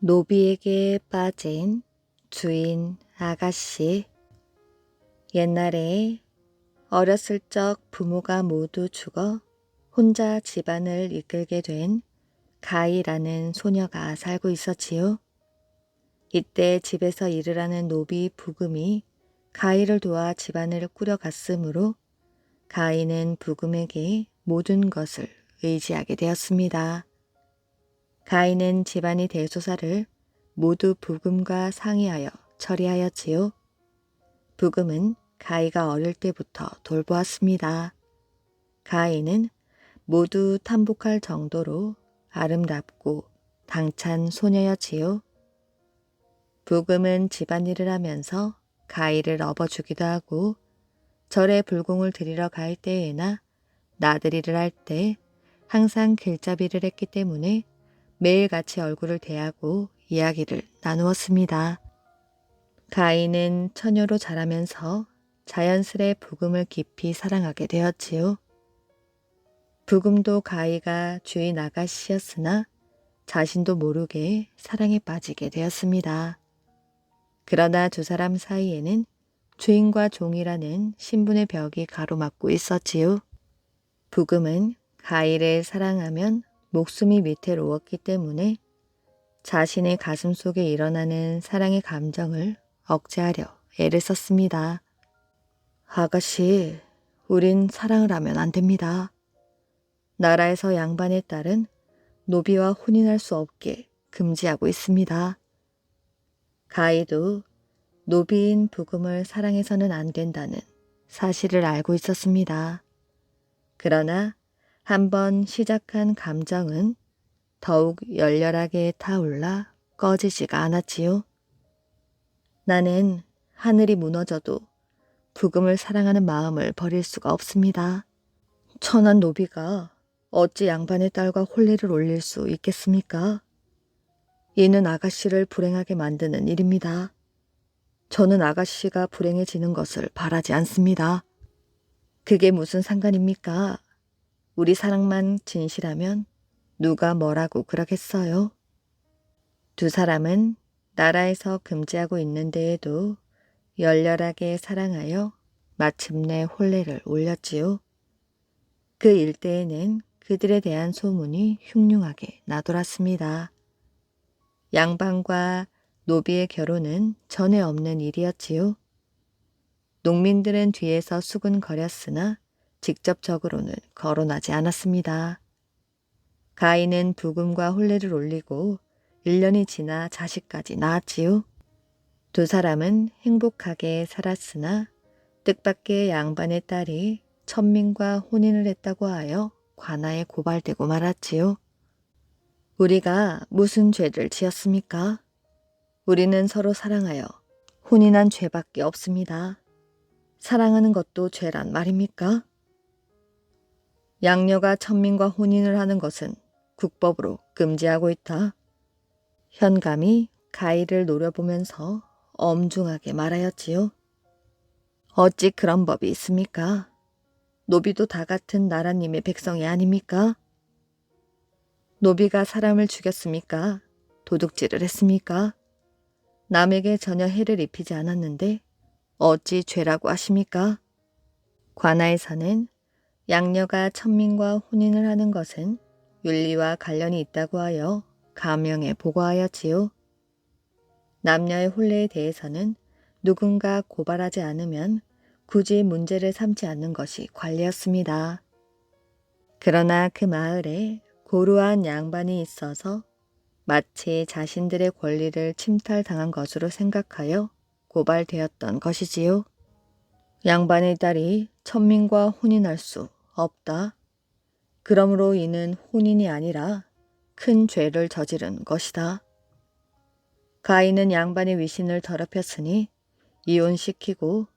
노비에게 빠진 주인 아가씨. 옛날에 어렸을 적 부모가 모두 죽어 혼자 집안을 이끌게 된 가희라는 소녀가 살고 있었지요. 이때 집에서 일을 하는 노비 부금이 가희를 도와 집안을 꾸려갔으므로 가희는 부금에게 모든 것을 의지하게 되었습니다. 가희는 집안의 대소사를 모두 부금과 상의하여 처리하였지요. 부금은 가희가 어릴 때부터 돌보았습니다. 가희는 모두 탐복할 정도로 아름답고 당찬 소녀였지요. 부금은 집안일을 하면서 가희를 업어주기도 하고 절에 불공을 드리러 갈 때에나 나들이를 할 때 항상 길잡이를 했기 때문에 매일같이 얼굴을 대하고 이야기를 나누었습니다. 가희는 처녀로 자라면서 자연스레 부금을 깊이 사랑하게 되었지요. 부금도 가희가 주인 아가씨였으나 자신도 모르게 사랑에 빠지게 되었습니다. 그러나 두 사람 사이에는 주인과 종이라는 신분의 벽이 가로막고 있었지요. 부금은 가희를 사랑하면 목숨이 위태로웠기 때문에 자신의 가슴 속에 일어나는 사랑의 감정을 억제하려 애를 썼습니다. 아가씨, 우린 사랑을 하면 안 됩니다. 나라에서 양반의 딸은 노비와 혼인할 수 없게 금지하고 있습니다. 가희도 노비인 부금을 사랑해서는 안 된다는 사실을 알고 있었습니다. 그러나 한번 시작한 감정은 더욱 열렬하게 타올라 꺼지지가 않았지요. 나는 하늘이 무너져도 부금을 사랑하는 마음을 버릴 수가 없습니다. 천한 노비가 어찌 양반의 딸과 혼례를 올릴 수 있겠습니까? 이는 아가씨를 불행하게 만드는 일입니다. 저는 아가씨가 불행해지는 것을 바라지 않습니다. 그게 무슨 상관입니까? 우리 사랑만 진실하면 누가 뭐라고 그러겠어요? 두 사람은 나라에서 금지하고 있는 데에도 열렬하게 사랑하여 마침내 혼례를 올렸지요. 그 일대에는 그들에 대한 소문이 흉흉하게 나돌았습니다. 양반과 노비의 결혼은 전에 없는 일이었지요. 농민들은 뒤에서 수군거렸으나 직접적으로는 거론하지 않았습니다. 가희는 부금과 혼례를 올리고 1년이 지나 자식까지 낳았지요. 두 사람은 행복하게 살았으나 뜻밖의 양반의 딸이 천민과 혼인을 했다고 하여 관아에 고발되고 말았지요. 우리가 무슨 죄를 지었습니까? 우리는 서로 사랑하여 혼인한 죄밖에 없습니다. 사랑하는 것도 죄란 말입니까? 양녀가 천민과 혼인을 하는 것은 국법으로 금지하고 있다. 현감이 가희를 노려보면서 엄중하게 말하였지요. 어찌 그런 법이 있습니까? 노비도 다 같은 나라님의 백성이 아닙니까? 노비가 사람을 죽였습니까? 도둑질을 했습니까? 남에게 전혀 해를 입히지 않았는데 어찌 죄라고 하십니까? 관아에서는 양녀가 천민과 혼인을 하는 것은 윤리와 관련이 있다고 하여 가명에 보고하였지요. 남녀의 혼례에 대해서는 누군가 고발하지 않으면 굳이 문제를 삼지 않는 것이 관례였습니다. 그러나 그 마을에 고루한 양반이 있어서 마치 자신들의 권리를 침탈당한 것으로 생각하여 고발되었던 것이지요. 양반의 딸이 천민과 혼인할 수 없다. 그러므로 이는 혼인이 아니라 큰 죄를 저지른 것이다. 가희는 양반의 위신을 더럽혔으니 이혼시키고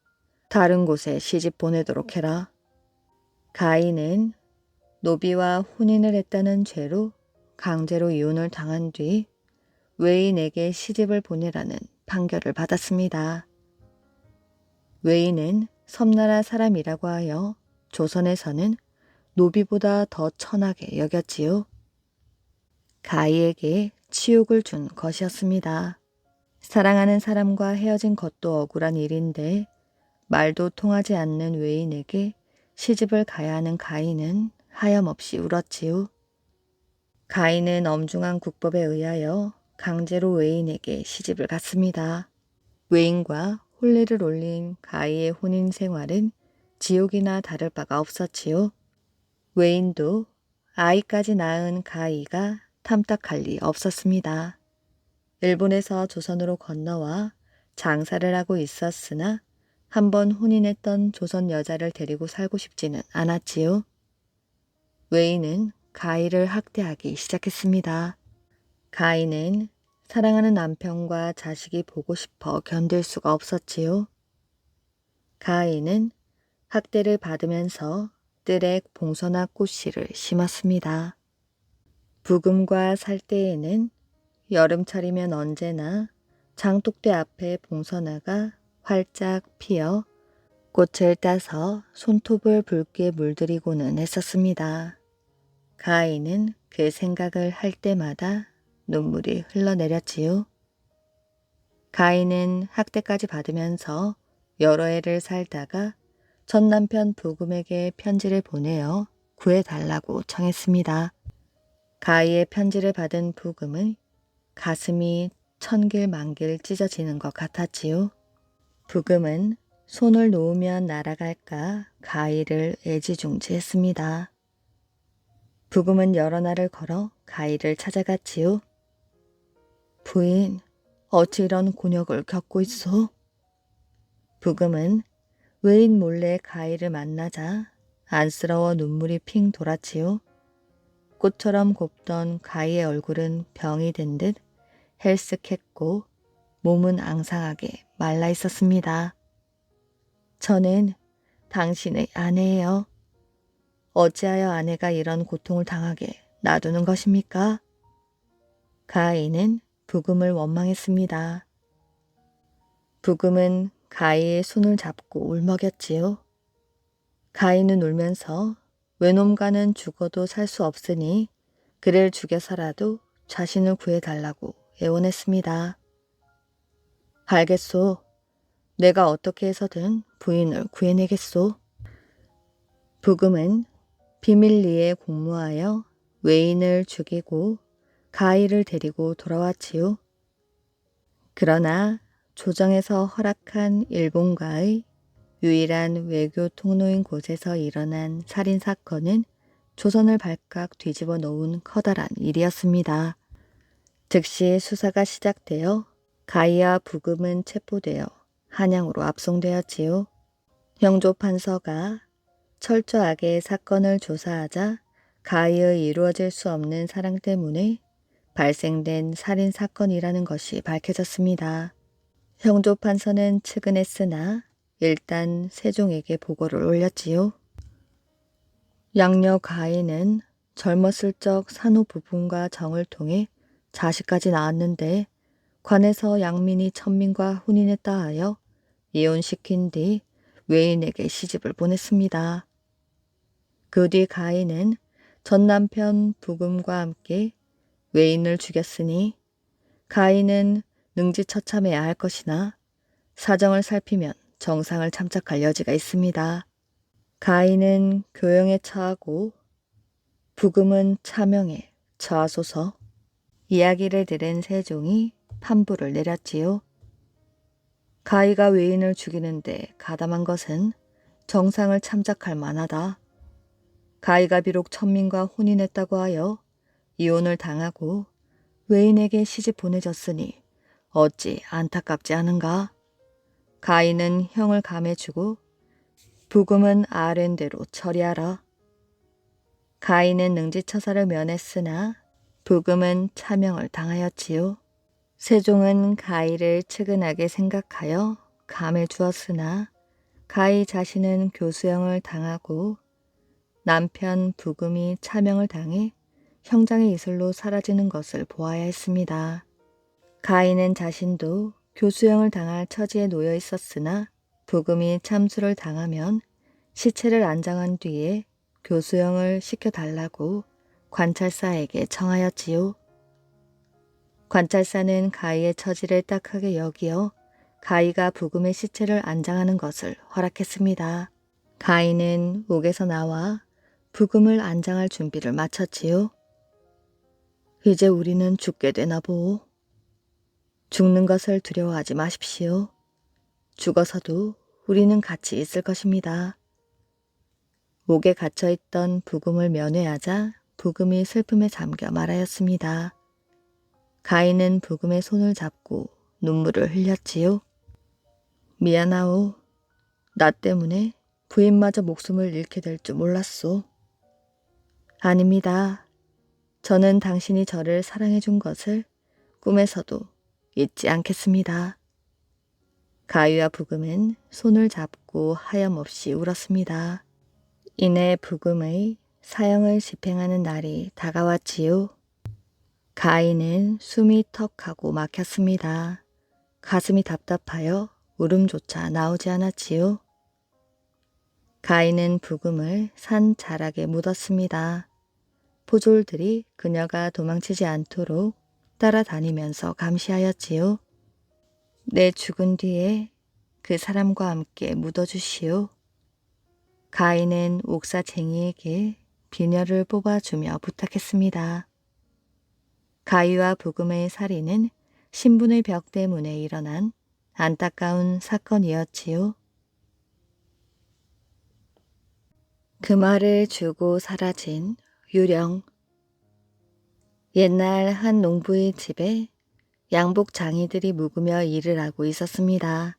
다른 곳에 시집 보내도록 해라. 가희는 노비와 혼인을 했다는 죄로 강제로 이혼을 당한 뒤 외인에게 시집을 보내라는 판결을 받았습니다. 외인은 섬나라 사람이라고 하여 조선에서는 노비보다 더 천하게 여겼지요. 가희에게 치욕을 준 것이었습니다. 사랑하는 사람과 헤어진 것도 억울한 일인데 말도 통하지 않는 외인에게 시집을 가야 하는 가인은 하염없이 울었지요. 가인은 엄중한 국법에 의하여 강제로 외인에게 시집을 갔습니다. 외인과 혼례를 올린 가희의 혼인 생활은 지옥이나 다를 바가 없었지요. 외인도 아이까지 낳은 가희가 탐탁할 리 없었습니다. 일본에서 조선으로 건너와 장사를 하고 있었으나 한번 혼인했던 조선 여자를 데리고 살고 싶지는 않았지요. 외인은 가희를 학대하기 시작했습니다. 가희는 사랑하는 남편과 자식이 보고 싶어 견딜 수가 없었지요. 가희는 학대를 받으면서 뜰에 봉선화 꽃씨를 심었습니다. 부금과 살때에는 여름철이면 언제나 장독대 앞에 봉선화가 활짝 피어 꽃을 따서 손톱을 붉게 물들이고는 했었습니다. 가희는 그 생각을 할 때마다 눈물이 흘러내렸지요. 가희는 학대까지 받으면서 여러 해를 살다가 전 남편 부금에게 편지를 보내어 구해달라고 청했습니다. 가희의 편지를 받은 부금은 가슴이 천길 만길 찢어지는 것 같았지요. 부금은 손을 놓으면 날아갈까 가희를 애지중지했습니다. 부금은 여러 날을 걸어 가희를 찾아갔지요. 부인, 어찌 이런 곤욕을 겪고 있소? 부금은 외인 몰래 가희를 만나자 안쓰러워 눈물이 핑 돌았지요. 꽃처럼 곱던 가희의 얼굴은 병이 든 듯 헬쓱했고 몸은 앙상하게 말라 있었습니다. 저는 당신의 아내예요. 어찌하여 아내가 이런 고통을 당하게 놔두는 것입니까? 가희는 부금을 원망했습니다. 부금은 가희의 손을 잡고 울먹였지요. 가희는 울면서 외놈과는 죽어도 살 수 없으니 그를 죽여서라도 자신을 구해달라고 애원했습니다. 알겠소. 내가 어떻게 해서든 부인을 구해내겠소. 부금은 비밀리에 공모하여 외인을 죽이고 가희를 데리고 돌아왔지요. 그러나 조정에서 허락한 일본과의 유일한 외교 통로인 곳에서 일어난 살인사건은 조선을 발칵 뒤집어 놓은 커다란 일이었습니다. 즉시 수사가 시작되어 가희와 부금은 체포되어 한양으로 압송되었지요. 형조판서가 철저하게 사건을 조사하자 가희의 이루어질 수 없는 사랑 때문에 발생된 살인사건이라는 것이 밝혀졌습니다. 형조판서는 측은했으나 일단 세종에게 보고를 올렸지요. 양녀 가희는 젊었을 적 산후 부분과 정을 통해 자식까지 낳았는데 관에서 양민이 천민과 혼인했다 하여 이혼시킨 뒤 외인에게 시집을 보냈습니다. 그 뒤 가희는 전 남편 부금과 함께 외인을 죽였으니 가희는 능지처참해야 할 것이나 사정을 살피면 정상을 참작할 여지가 있습니다. 가희는 교영에 처하고 부금은 차명에 처하소서. 이야기를 들은 세종이 판부를 내렸지요. 가희가 외인을 죽이는데 가담한 것은 정상을 참작할 만하다. 가희가 비록 천민과 혼인했다고 하여 이혼을 당하고 외인에게 시집 보내졌으니 어찌 안타깝지 않은가? 가희는 형을 감해주고 부금은 아랜대로 처리하라. 가희는 능지처사를 면했으나 부금은 차명을 당하였지요. 세종은 가희를 측은하게 생각하여 감해주었으나 가희 자신은 교수형을 당하고 남편 부금이 차명을 당해 형장의 이슬로 사라지는 것을 보아야 했습니다. 가희는 자신도 교수형을 당할 처지에 놓여 있었으나 부금이 참수를 당하면 시체를 안장한 뒤에 교수형을 시켜달라고 관찰사에게 청하였지요. 관찰사는 가희의 처지를 딱하게 여기어 가희가 부금의 시체를 안장하는 것을 허락했습니다. 가희는 옥에서 나와 부금을 안장할 준비를 마쳤지요. 이제 우리는 죽게 되나 보오. 죽는 것을 두려워하지 마십시오. 죽어서도 우리는 같이 있을 것입니다. 옥에 갇혀있던 부금을 면회하자 부금이 슬픔에 잠겨 말하였습니다. 가희는 부금의 손을 잡고 눈물을 흘렸지요. 미안하오. 나 때문에 부인마저 목숨을 잃게 될 줄 몰랐소. 아닙니다. 저는 당신이 저를 사랑해 준 것을 꿈에서도 잊지 않겠습니다. 가희와 부금은 손을 잡고 하염없이 울었습니다. 이내 부금의 사형을 집행하는 날이 다가왔지요. 가희는 숨이 턱하고 막혔습니다. 가슴이 답답하여 울음조차 나오지 않았지요. 가희는 부금을 산 자락에 묻었습니다. 포졸들이 그녀가 도망치지 않도록 따라다니면서 감시하였지요. 내 죽은 뒤에 그 사람과 함께 묻어주시오. 가희는 옥사쟁이에게 비녀를 뽑아주며 부탁했습니다. 가희와 부금의 살인은 신분의 벽 때문에 일어난 안타까운 사건이었지요. 그 말을 주고 사라진 유령. 옛날 한 농부의 집에 양복 장이들이 묵으며 일을 하고 있었습니다.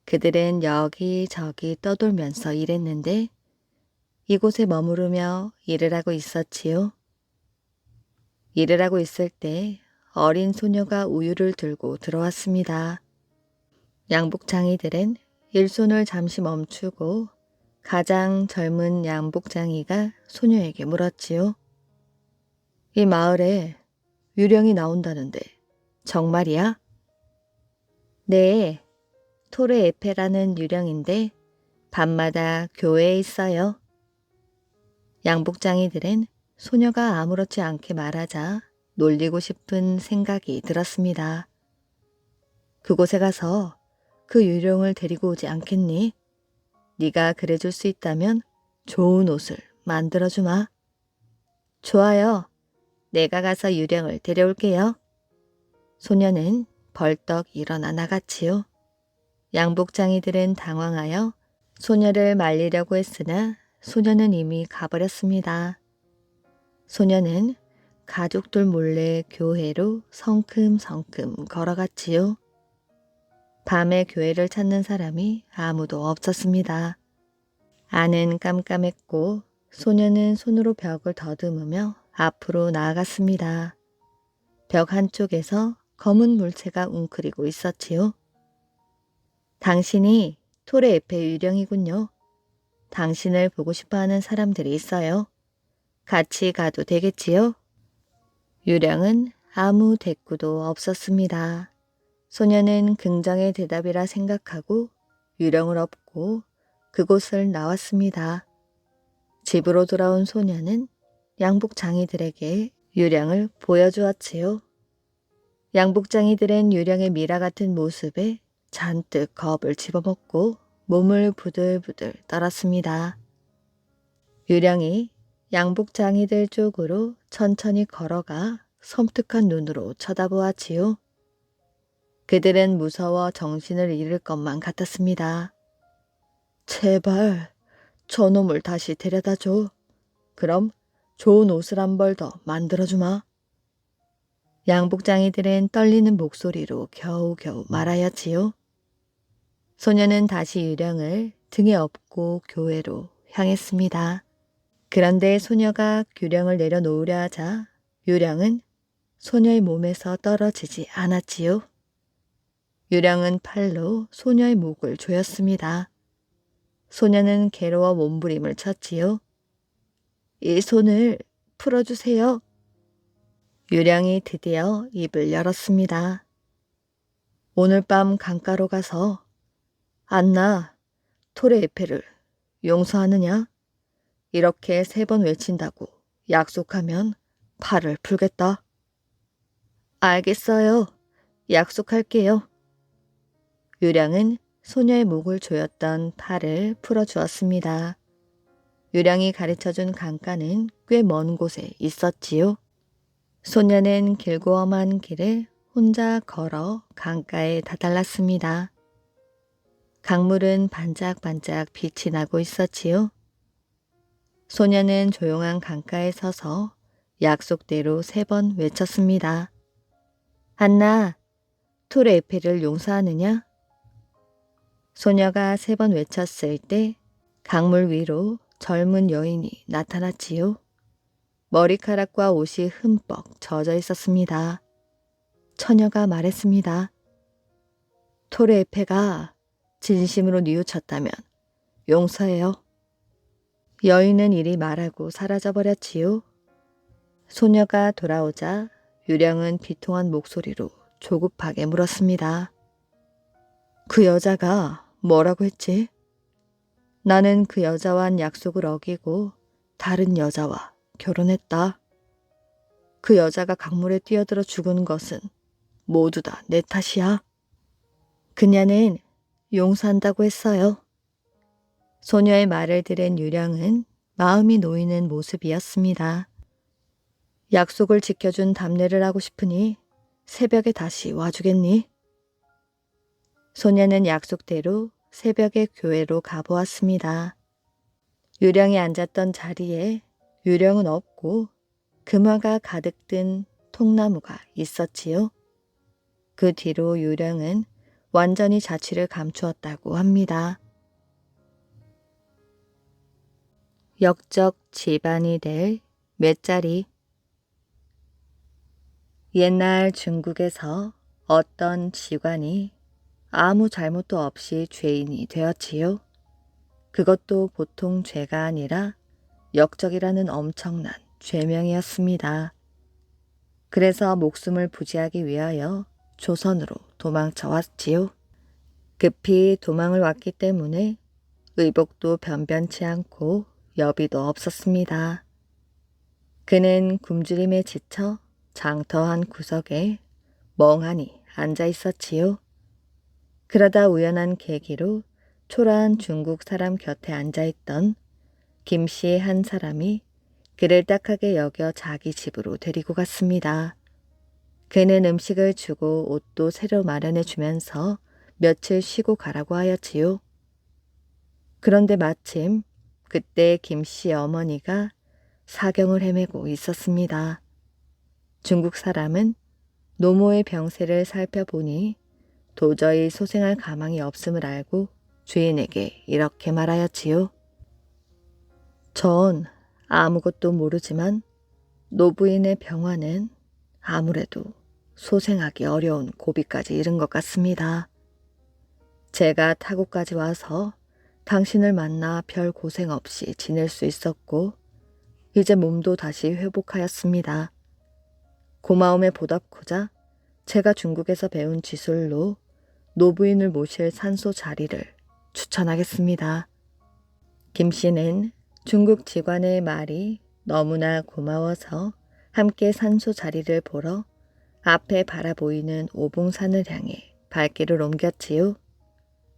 그들은 여기저기 떠돌면서 일했는데 이곳에 머무르며 일을 하고 있었지요. 일을 하고 있을 때 어린 소녀가 우유를 들고 들어왔습니다. 양복장이들은 일손을 잠시 멈추고 가장 젊은 양복장이가 소녀에게 물었지요. 이 마을에 유령이 나온다는데 정말이야? 네, 토르 에페라는 유령인데 밤마다 교회에 있어요. 양복장이들은 소녀가 아무렇지 않게 말하자 놀리고 싶은 생각이 들었습니다. 그곳에 가서 그 유령을 데리고 오지 않겠니? 네가 그래줄 수 있다면 좋은 옷을 만들어주마. 좋아요. 내가 가서 유령을 데려올게요. 소녀는 벌떡 일어나 나갔지요. 양복장이들은 당황하여 소녀를 말리려고 했으나 소녀는 이미 가버렸습니다. 소녀는 가족들 몰래 교회로 성큼성큼 걸어갔지요. 밤에 교회를 찾는 사람이 아무도 없었습니다. 안은 깜깜했고 소녀는 손으로 벽을 더듬으며 앞으로 나아갔습니다. 벽 한쪽에서 검은 물체가 웅크리고 있었지요. 당신이 토레 에페 유령이군요. 당신을 보고 싶어하는 사람들이 있어요. 같이 가도 되겠지요? 유령은 아무 대꾸도 없었습니다. 소녀는 긍정의 대답이라 생각하고 유령을 업고 그곳을 나왔습니다. 집으로 돌아온 소녀는 양복장이들에게 유령을 보여주었지요. 양복장이들은 유령의 미라 같은 모습에 잔뜩 겁을 집어먹고 몸을 부들부들 떨었습니다. 유령이 양복장이들 쪽으로 천천히 걸어가 섬뜩한 눈으로 쳐다보았지요. 그들은 무서워 정신을 잃을 것만 같았습니다. 제발 저놈을 다시 데려다줘. 그럼 좋은 옷을 한 벌 더 만들어주마. 양복장이들은 떨리는 목소리로 겨우겨우 말하였지요. 소녀는 다시 유령을 등에 업고 교회로 향했습니다. 그런데 소녀가 유령을 내려놓으려 하자 유령은 소녀의 몸에서 떨어지지 않았지요. 유령은 팔로 소녀의 목을 조였습니다. 소녀는 괴로워 몸부림을 쳤지요. 이 손을 풀어주세요. 유령이 드디어 입을 열었습니다. 오늘 밤 강가로 가서 안나, 토레 에페를 용서하느냐? 이렇게 3번 외친다고 약속하면 팔을 풀겠다. 알겠어요. 약속할게요. 유량은 소녀의 목을 조였던 팔을 풀어주었습니다. 유량이 가르쳐준 강가는 꽤 먼 곳에 있었지요. 소녀는 길고 험한 길을 혼자 걸어 강가에 다다랐습니다. 강물은 반짝반짝 빛이 나고 있었지요. 소녀는 조용한 강가에 서서 약속대로 3번 외쳤습니다. 한나, 토르 에펠을 용서하느냐? 소녀가 3번 외쳤을 때 강물 위로 젊은 여인이 나타났지요. 머리카락과 옷이 흠뻑 젖어 있었습니다. 처녀가 말했습니다. 토르 에페가 진심으로 뉘우쳤다면 용서해요. 여인은 이리 말하고 사라져버렸지요. 소녀가 돌아오자 유령은 비통한 목소리로 조급하게 물었습니다. 그 여자가 뭐라고 했지? 나는 그 여자와 한 약속을 어기고 다른 여자와 결혼했다. 그 여자가 강물에 뛰어들어 죽은 것은 모두 다 내 탓이야. 그녀는 용서한다고 했어요. 소녀의 말을 들은 유령은 마음이 놓이는 모습이었습니다. 약속을 지켜준 답례를 하고 싶으니 새벽에 다시 와주겠니? 소녀는 약속대로 새벽에 교회로 가보았습니다. 유령이 앉았던 자리에 유령은 없고 금화가 가득 든 통나무가 있었지요. 그 뒤로 유령은 완전히 자취를 감추었다고 합니다. 역적 집안이 될 맷자리. 옛날 중국에서 어떤 직관이 아무 잘못도 없이 죄인이 되었지요. 그것도 보통 죄가 아니라 역적이라는 엄청난 죄명이었습니다. 그래서 목숨을 부지하기 위하여 조선으로 도망쳐 왔지요. 급히 도망을 왔기 때문에 의복도 변변치 않고 여비도 없었습니다. 그는 굶주림에 지쳐 장터한 구석에 멍하니 앉아 있었지요. 그러다 우연한 계기로 초라한 중국 사람 곁에 앉아있던 김씨 한 사람이 그를 딱하게 여겨 자기 집으로 데리고 갔습니다. 그는 음식을 주고 옷도 새로 마련해 주면서 며칠 쉬고 가라고 하였지요. 그런데 마침 그때 김씨 어머니가 사경을 헤매고 있었습니다. 중국 사람은 노모의 병세를 살펴보니 도저히 소생할 가망이 없음을 알고 주인에게 이렇게 말하였지요. 전 아무것도 모르지만 노부인의 병화는 아무래도 소생하기 어려운 고비까지 이른 것 같습니다. 제가 타국까지 와서 당신을 만나 별 고생 없이 지낼 수 있었고 이제 몸도 다시 회복하였습니다. 고마움에 보답고자 제가 중국에서 배운 기술로 노부인을 모실 산소 자리를 추천하겠습니다. 김 씨는 중국 직관의 말이 너무나 고마워서 함께 산소 자리를 보러 앞에 바라보이는 오봉산을 향해 발길을 옮겼지요.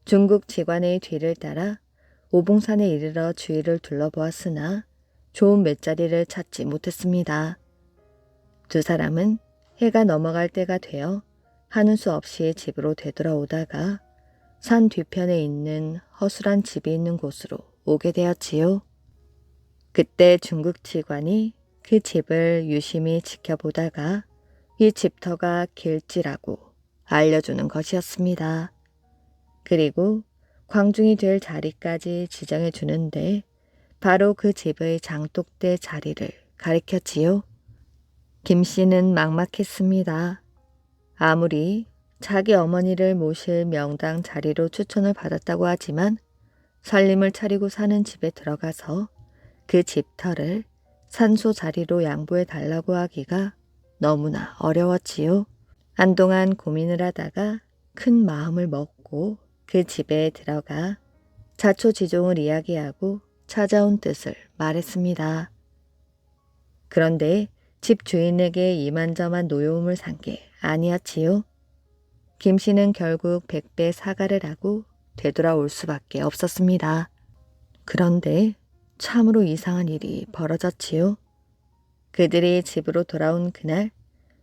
중국 직관의 뒤를 따라 오봉산에 이르러 주위를 둘러보았으나 좋은 맷자리를 찾지 못했습니다. 두 사람은 해가 넘어갈 때가 되어 하는 수 없이 집으로 되돌아오다가 산 뒤편에 있는 허술한 집이 있는 곳으로 오게 되었지요. 그때 중국 직관이 그 집을 유심히 지켜보다가 이 집터가 길지라고 알려주는 것이었습니다. 그리고 광중이 될 자리까지 지정해 주는데 바로 그 집의 장독대 자리를 가리켰지요. 김 씨는 막막했습니다. 아무리 자기 어머니를 모실 명당 자리로 추천을 받았다고 하지만 살림을 차리고 사는 집에 들어가서 그 집터를 산소 자리로 양보해 달라고 하기가 너무나 어려웠지요. 한동안 고민을 하다가 큰 마음을 먹고 그 집에 들어가 자초지종을 이야기하고 찾아온 뜻을 말했습니다. 그런데 집 주인에게 이만저만 노여움을 산 게 아니었지요. 김 씨는 결국 백배 사과를 하고 되돌아올 수밖에 없었습니다. 그런데 참으로 이상한 일이 벌어졌지요. 그들이 집으로 돌아온 그날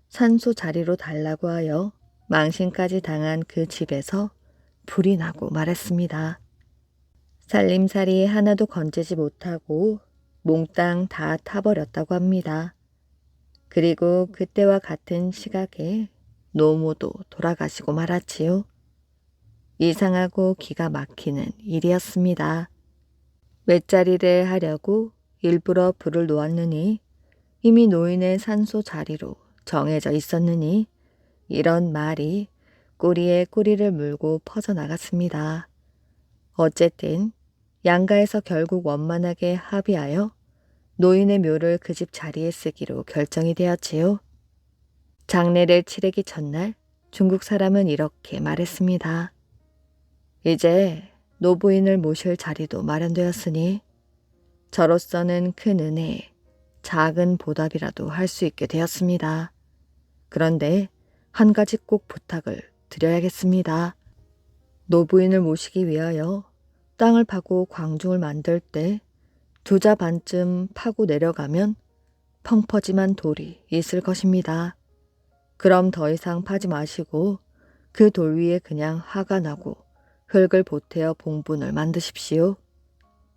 산소 자리로 달라고 하여 망신까지 당한 그 집에서 불이 나고 말았습니다. 살림살이 하나도 건지지 못하고 몽땅 다 타버렸다고 합니다. 그리고 그때와 같은 시각에 노모도 돌아가시고 말았지요. 이상하고 기가 막히는 일이었습니다. 외자리를 하려고 일부러 불을 놓았느니 이미 노인의 산소 자리로 정해져 있었느니 이런 말이 꼬리에 꼬리를 물고 퍼져나갔습니다. 어쨌든 양가에서 결국 원만하게 합의하여 노인의 묘를 그 집 자리에 쓰기로 결정이 되었지요. 장례를 치르기 전날 중국 사람은 이렇게 말했습니다. 이제 노부인을 모실 자리도 마련되었으니 저로서는 큰 은혜, 작은 보답이라도 할 수 있게 되었습니다. 그런데 한 가지 꼭 부탁을 드려야겠습니다. 노부인을 모시기 위하여 땅을 파고 광중을 만들 때 2자 반쯤 파고 내려가면 펑퍼짐한 돌이 있을 것입니다. 그럼 더 이상 파지 마시고 그 돌 위에 그냥 화가 나고 흙을 보태어 봉분을 만드십시오.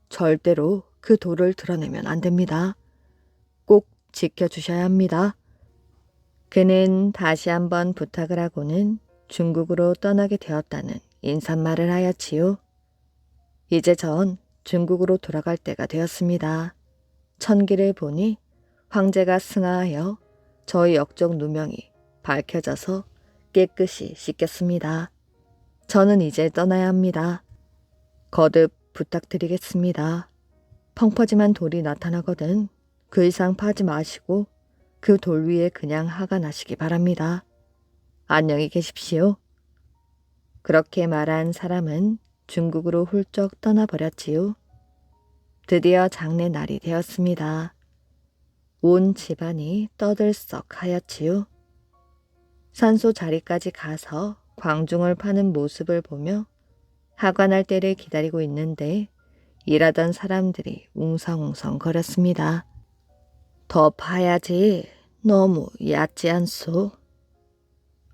절대로 그 돌을 드러내면 안 됩니다. 꼭 지켜주셔야 합니다. 그는 다시 한번 부탁을 하고는 중국으로 떠나게 되었다는 인사말을 하였지요. 이제 전 중국으로 돌아갈 때가 되었습니다. 천기를 보니 황제가 승하하여 저희 역적 누명이 밝혀져서 깨끗이 씻겼습니다. 저는 이제 떠나야 합니다. 거듭 부탁드리겠습니다. 펑퍼짐한 돌이 나타나거든 그 이상 파지 마시고 그 돌 위에 그냥 화가 나시기 바랍니다. 안녕히 계십시오. 그렇게 말한 사람은 중국으로 훌쩍 떠나버렸지요. 드디어 장례 날이 되었습니다. 온 집안이 떠들썩하였지요. 산소 자리까지 가서 광중을 파는 모습을 보며 하관할 때를 기다리고 있는데 일하던 사람들이 웅성웅성 거렸습니다. 더 파야지. 너무 얕지 않소.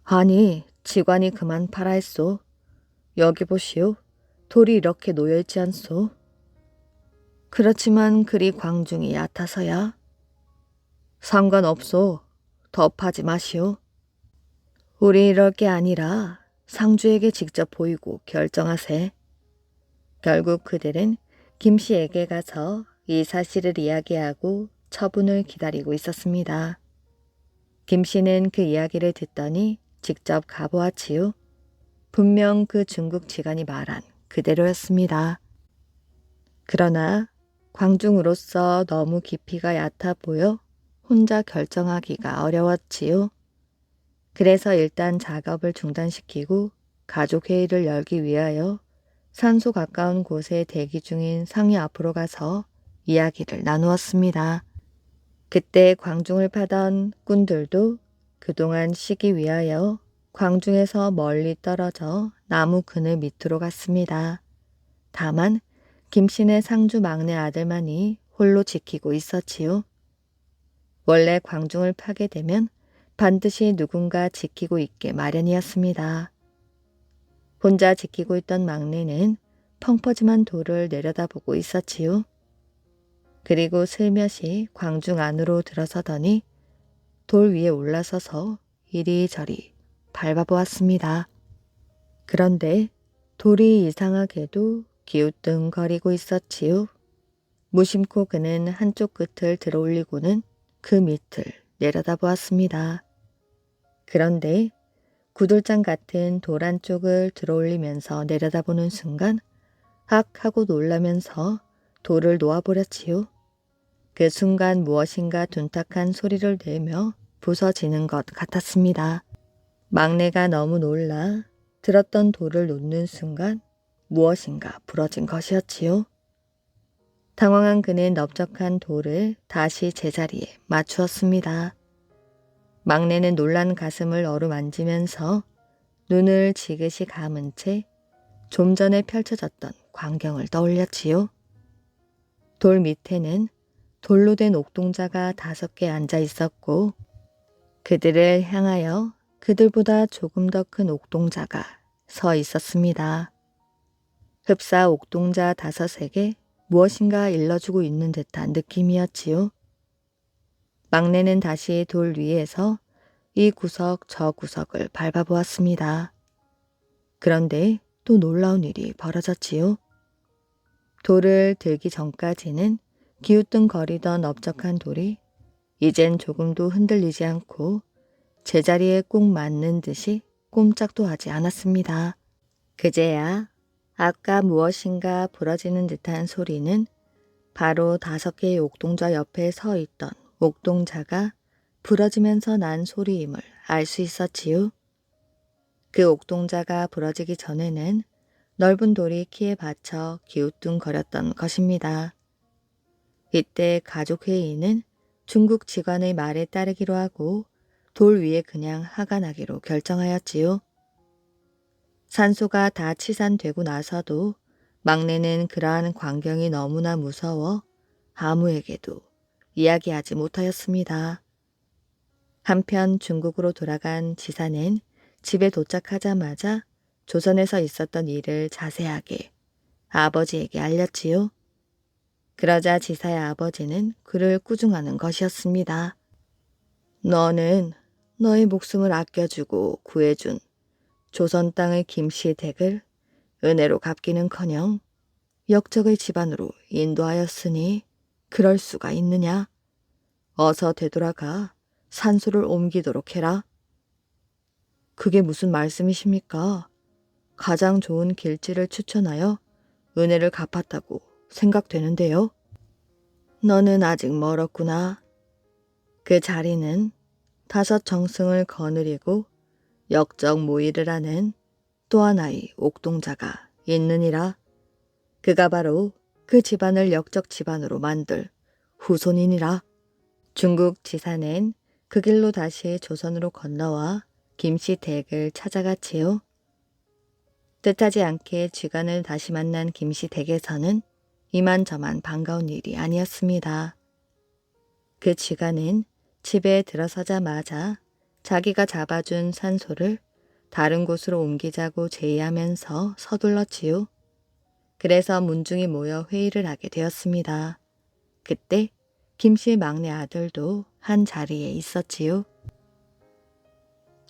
아니, 직관이 그만 파라 했소. 여기 보시오. 돌이 이렇게 놓여있지 않소. 그렇지만 그리 광중이 얕아서야. 상관없소. 더 파지 마시오. 우리 이럴 게 아니라 상주에게 직접 보이고 결정하세. 결국 그들은 김 씨에게 가서 이 사실을 이야기하고 처분을 기다리고 있었습니다. 김 씨는 그 이야기를 듣더니 직접 가보았지요. 분명 그 중국 지간이 말한 그대로였습니다. 그러나 광중으로서 너무 깊이가 얕아 보여 혼자 결정하기가 어려웠지요. 그래서 일단 작업을 중단시키고 가족회의를 열기 위하여 산소 가까운 곳에 대기 중인 상위 앞으로 가서 이야기를 나누었습니다. 그때 광중을 파던 꾼들도 그동안 쉬기 위하여 광중에서 멀리 떨어져 나무 그늘 밑으로 갔습니다. 다만 김씨네 상주 막내 아들만이 홀로 지키고 있었지요. 원래 광중을 파게 되면 반드시 누군가 지키고 있게 마련이었습니다. 혼자 지키고 있던 막내는 펑퍼짐한 돌을 내려다보고 있었지요. 그리고 슬며시 광중 안으로 들어서더니 돌 위에 올라서서 이리저리 밟아보았습니다. 그런데 돌이 이상하게도 기우뚱거리고 있었지요. 무심코 그는 한쪽 끝을 들어올리고는 그 밑을 내려다보았습니다. 그런데 구들장 같은 돌 한쪽을 들어올리면서 내려다보는 순간 악 하고 놀라면서 돌을 놓아버렸지요. 그 순간 무엇인가 둔탁한 소리를 내며 부서지는 것 같았습니다. 막내가 너무 놀라 들었던 돌을 놓는 순간 무엇인가 부러진 것이었지요. 당황한 그는 넓적한 돌을 다시 제자리에 맞추었습니다. 막내는 놀란 가슴을 어루만지면서 눈을 지그시 감은 채 좀 전에 펼쳐졌던 광경을 떠올렸지요. 돌 밑에는 돌로 된 옥동자가 5개 앉아 있었고 그들을 향하여 그들보다 조금 더 큰 옥동자가 서 있었습니다. 흡사 옥동자 5에게 무엇인가 일러주고 있는 듯한 느낌이었지요. 막내는 다시 돌 위에서 이 구석 저 구석을 밟아보았습니다. 그런데 또 놀라운 일이 벌어졌지요. 돌을 들기 전까지는 기우뚱거리던 넓적한 돌이 이젠 조금도 흔들리지 않고 제자리에 꼭 맞는 듯이 꼼짝도 하지 않았습니다. 그제야 아까 무엇인가 부러지는 듯한 소리는 바로 5개의 옥동자 옆에 서 있던 옥동자가 부러지면서 난 소리임을 알 수 있었지요. 그 옥동자가 부러지기 전에는 넓은 돌이 키에 받쳐 기우뚱거렸던 것입니다. 이때 가족회의는 중국 직원의 말에 따르기로 하고 돌 위에 그냥 화가 나기로 결정하였지요. 산소가 다 치산되고 나서도 막내는 그러한 광경이 너무나 무서워 아무에게도 이야기하지 못하였습니다. 한편 중국으로 돌아간 지사는 집에 도착하자마자 조선에서 있었던 일을 자세하게 아버지에게 알렸지요. 그러자 지사의 아버지는 그를 꾸중하는 것이었습니다. 너는 너의 목숨을 아껴주고 구해준 조선 땅의 김씨 댁을 은혜로 갚기는커녕 역적의 집안으로 인도하였으니 그럴 수가 있느냐? 어서 되돌아가 산소를 옮기도록 해라. 그게 무슨 말씀이십니까? 가장 좋은 길지를 추천하여 은혜를 갚았다고 생각되는데요. 너는 아직 멀었구나. 그 자리는 5 정승을 거느리고 역적 모의를 하는 또 하나의 옥동자가 있느니라. 그가 바로 그 집안을 역적 집안으로 만들 후손이니라. 중국 지사는 그 길로 다시 조선으로 건너와 김씨 댁을 찾아갔지요. 뜻하지 않게 쥐간을 다시 만난 김씨 댁에서는 이만저만 반가운 일이 아니었습니다. 그 쥐간은 집에 들어서자마자 자기가 잡아준 산소를 다른 곳으로 옮기자고 제의하면서 서둘렀지요. 그래서 문중이 모여 회의를 하게 되었습니다. 그때 김씨 막내 아들도 한 자리에 있었지요.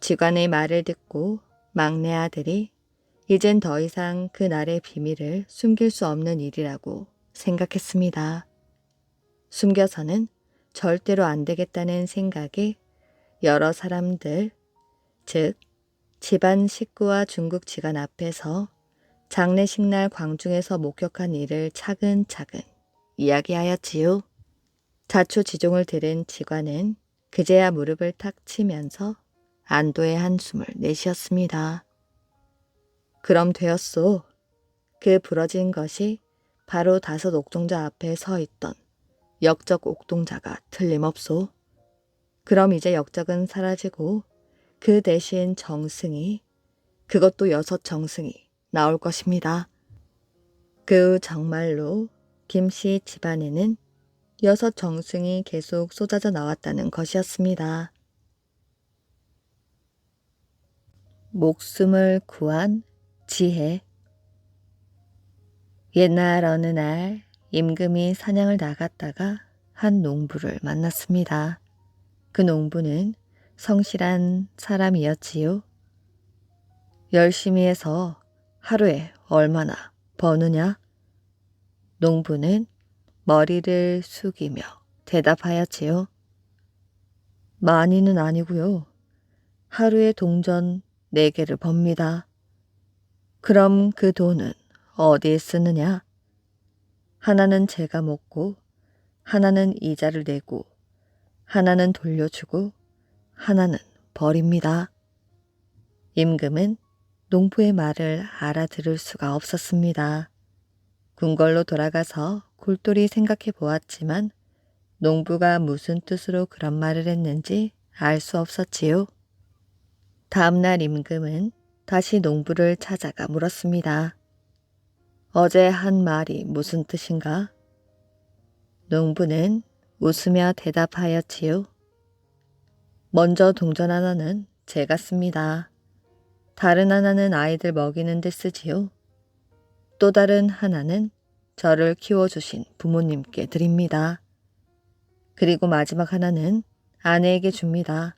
쥐관의 말을 듣고 막내 아들이 이젠 더 이상 그날의 비밀을 숨길 수 없는 일이라고 생각했습니다. 숨겨서는 절대로 안 되겠다는 생각에 여러 사람들, 즉 집안 식구와 중국 지간 앞에서 장례식 날 광중에서 목격한 일을 차근차근 이야기하였지요. 자초지종을 들은 지관은 그제야 무릎을 탁 치면서 안도의 한숨을 내쉬었습니다. 그럼 되었소. 그 부러진 것이 바로 5 옥동자 앞에 서 있던 역적 옥동자가 틀림없소. 그럼 이제 역적은 사라지고 그 대신 정승이, 그것도 6 정승이 나올 것입니다. 그 정말로 김씨 집안에는 6 정승이 계속 쏟아져 나왔다는 것이었습니다. 목숨을 구한 지혜. 옛날 어느 날 임금이 사냥을 나갔다가 한 농부를 만났습니다. 그 농부는 성실한 사람이었지요. 열심히 해서 하루에 얼마나 버느냐? 농부는 머리를 숙이며 대답하였지요. 많이는 아니고요. 하루에 동전 4개를 법니다. 그럼 그 돈은 어디에 쓰느냐? 하나는 제가 먹고, 하나는 이자를 내고, 하나는 돌려주고, 하나는 버립니다. 임금은 농부의 말을 알아들을 수가 없었습니다. 궁궐로 돌아가서 골똘히 생각해 보았지만 농부가 무슨 뜻으로 그런 말을 했는지 알 수 없었지요. 다음날 임금은 다시 농부를 찾아가 물었습니다. 어제 한 말이 무슨 뜻인가? 농부는 웃으며 대답하였지요. 먼저 동전 하나는 제가 씁니다. 다른 하나는 아이들 먹이는 데 쓰지요. 또 다른 하나는 저를 키워주신 부모님께 드립니다. 그리고 마지막 하나는 아내에게 줍니다.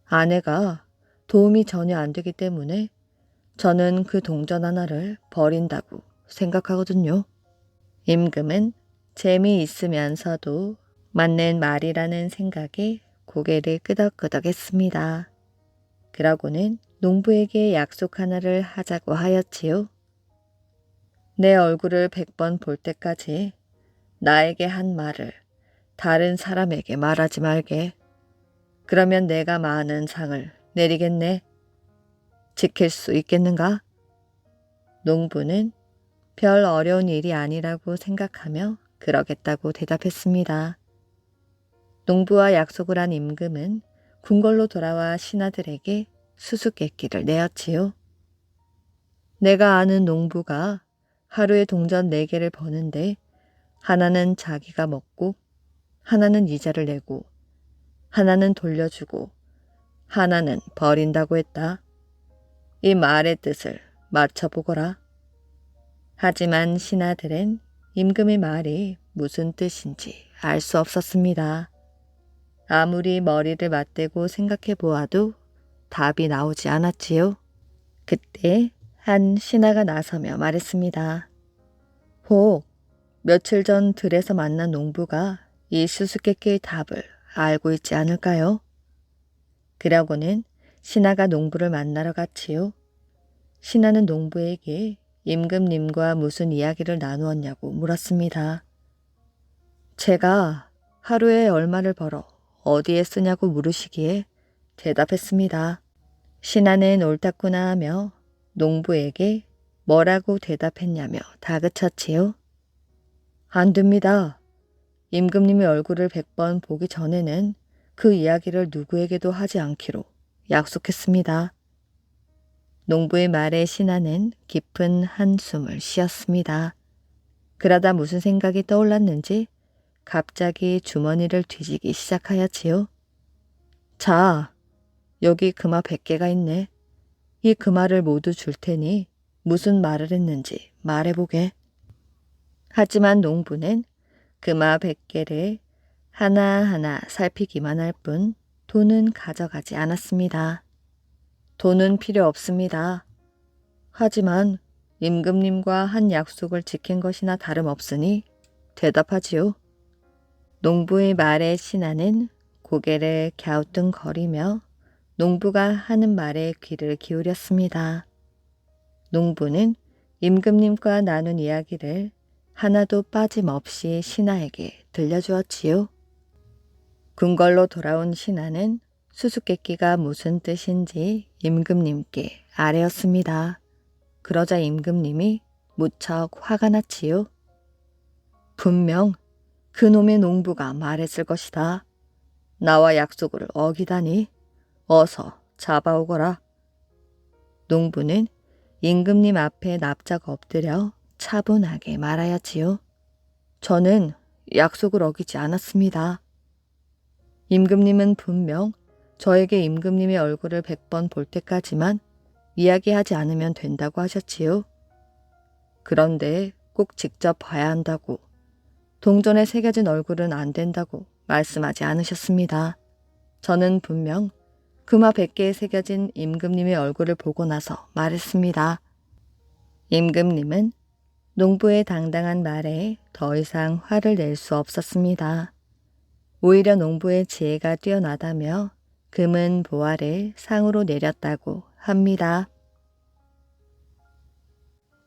아내가 도움이 전혀 안 되기 때문에 저는 그 동전 하나를 버린다고 생각하거든요. 임금은 재미있으면서도 맞는 말이라는 생각에 고개를 끄덕끄덕했습니다. 그러고는 농부에게 약속 하나를 하자고 하였지요. 내 얼굴을 100번 볼 때까지 나에게 한 말을 다른 사람에게 말하지 말게. 그러면 내가 많은 상을 내리겠네. 지킬 수 있겠는가? 농부는 별 어려운 일이 아니라고 생각하며 그러겠다고 대답했습니다. 농부와 약속을 한 임금은 궁궐로 돌아와 신하들에게 수수께끼를 내었지요. 내가 아는 농부가 하루에 동전 4개를 버는데 하나는 자기가 먹고 하나는 이자를 내고 하나는 돌려주고 하나는 버린다고 했다. 이 말의 뜻을 맞춰보거라. 하지만 신하들은 임금의 말이 무슨 뜻인지 알 수 없었습니다. 아무리 머리를 맞대고 생각해 보아도 답이 나오지 않았지요. 그때 한 신하가 나서며 말했습니다. 혹 며칠 전 들에서 만난 농부가 이 수수께끼의 답을 알고 있지 않을까요? 그러고는 신하가 농부를 만나러 갔지요. 신하는 농부에게 임금님과 무슨 이야기를 나누었냐고 물었습니다. 제가 하루에 얼마를 벌어 어디에 쓰냐고 물으시기에 대답했습니다. 신하는 옳았구나 하며 농부에게 뭐라고 대답했냐며 다그쳤지요. 안 됩니다. 임금님의 얼굴을 100번 보기 전에는 그 이야기를 누구에게도 하지 않기로 약속했습니다. 농부의 말에 신하는 깊은 한숨을 쉬었습니다. 그러다 무슨 생각이 떠올랐는지 갑자기 주머니를 뒤지기 시작하였지요. 자, 여기 금화 100개가 있네. 이 금화를 모두 줄 테니 무슨 말을 했는지 말해보게. 하지만 농부는 금화 100개를 하나하나 살피기만 할 뿐 돈은 가져가지 않았습니다. 돈은 필요 없습니다. 하지만 임금님과 한 약속을 지킨 것이나 다름없으니 대답하지요. 농부의 말에 신하는 고개를 갸우뚱거리며 농부가 하는 말에 귀를 기울였습니다. 농부는 임금님과 나눈 이야기를 하나도 빠짐없이 신하에게 들려주었지요. 궁궐로 돌아온 신하는 수수께끼가 무슨 뜻인지 임금님께 아뢰었습니다. 그러자 임금님이 무척 화가 났지요. 분명 그놈의 농부가 말했을 것이다. 나와 약속을 어기다니 어서 잡아오거라. 농부는 임금님 앞에 납작 엎드려 차분하게 말하였지요. 저는 약속을 어기지 않았습니다. 임금님은 분명 저에게 임금님의 얼굴을 100번 볼 때까지만 이야기하지 않으면 된다고 하셨지요. 그런데 꼭 직접 봐야 한다고, 동전에 새겨진 얼굴은 안 된다고 말씀하지 않으셨습니다. 저는 분명 금화 100개에 새겨진 임금님의 얼굴을 보고 나서 말했습니다. 임금님은 농부의 당당한 말에 더 이상 화를 낼 수 없었습니다. 오히려 농부의 지혜가 뛰어나다며 금은 보화를 상으로 내렸다고 합니다.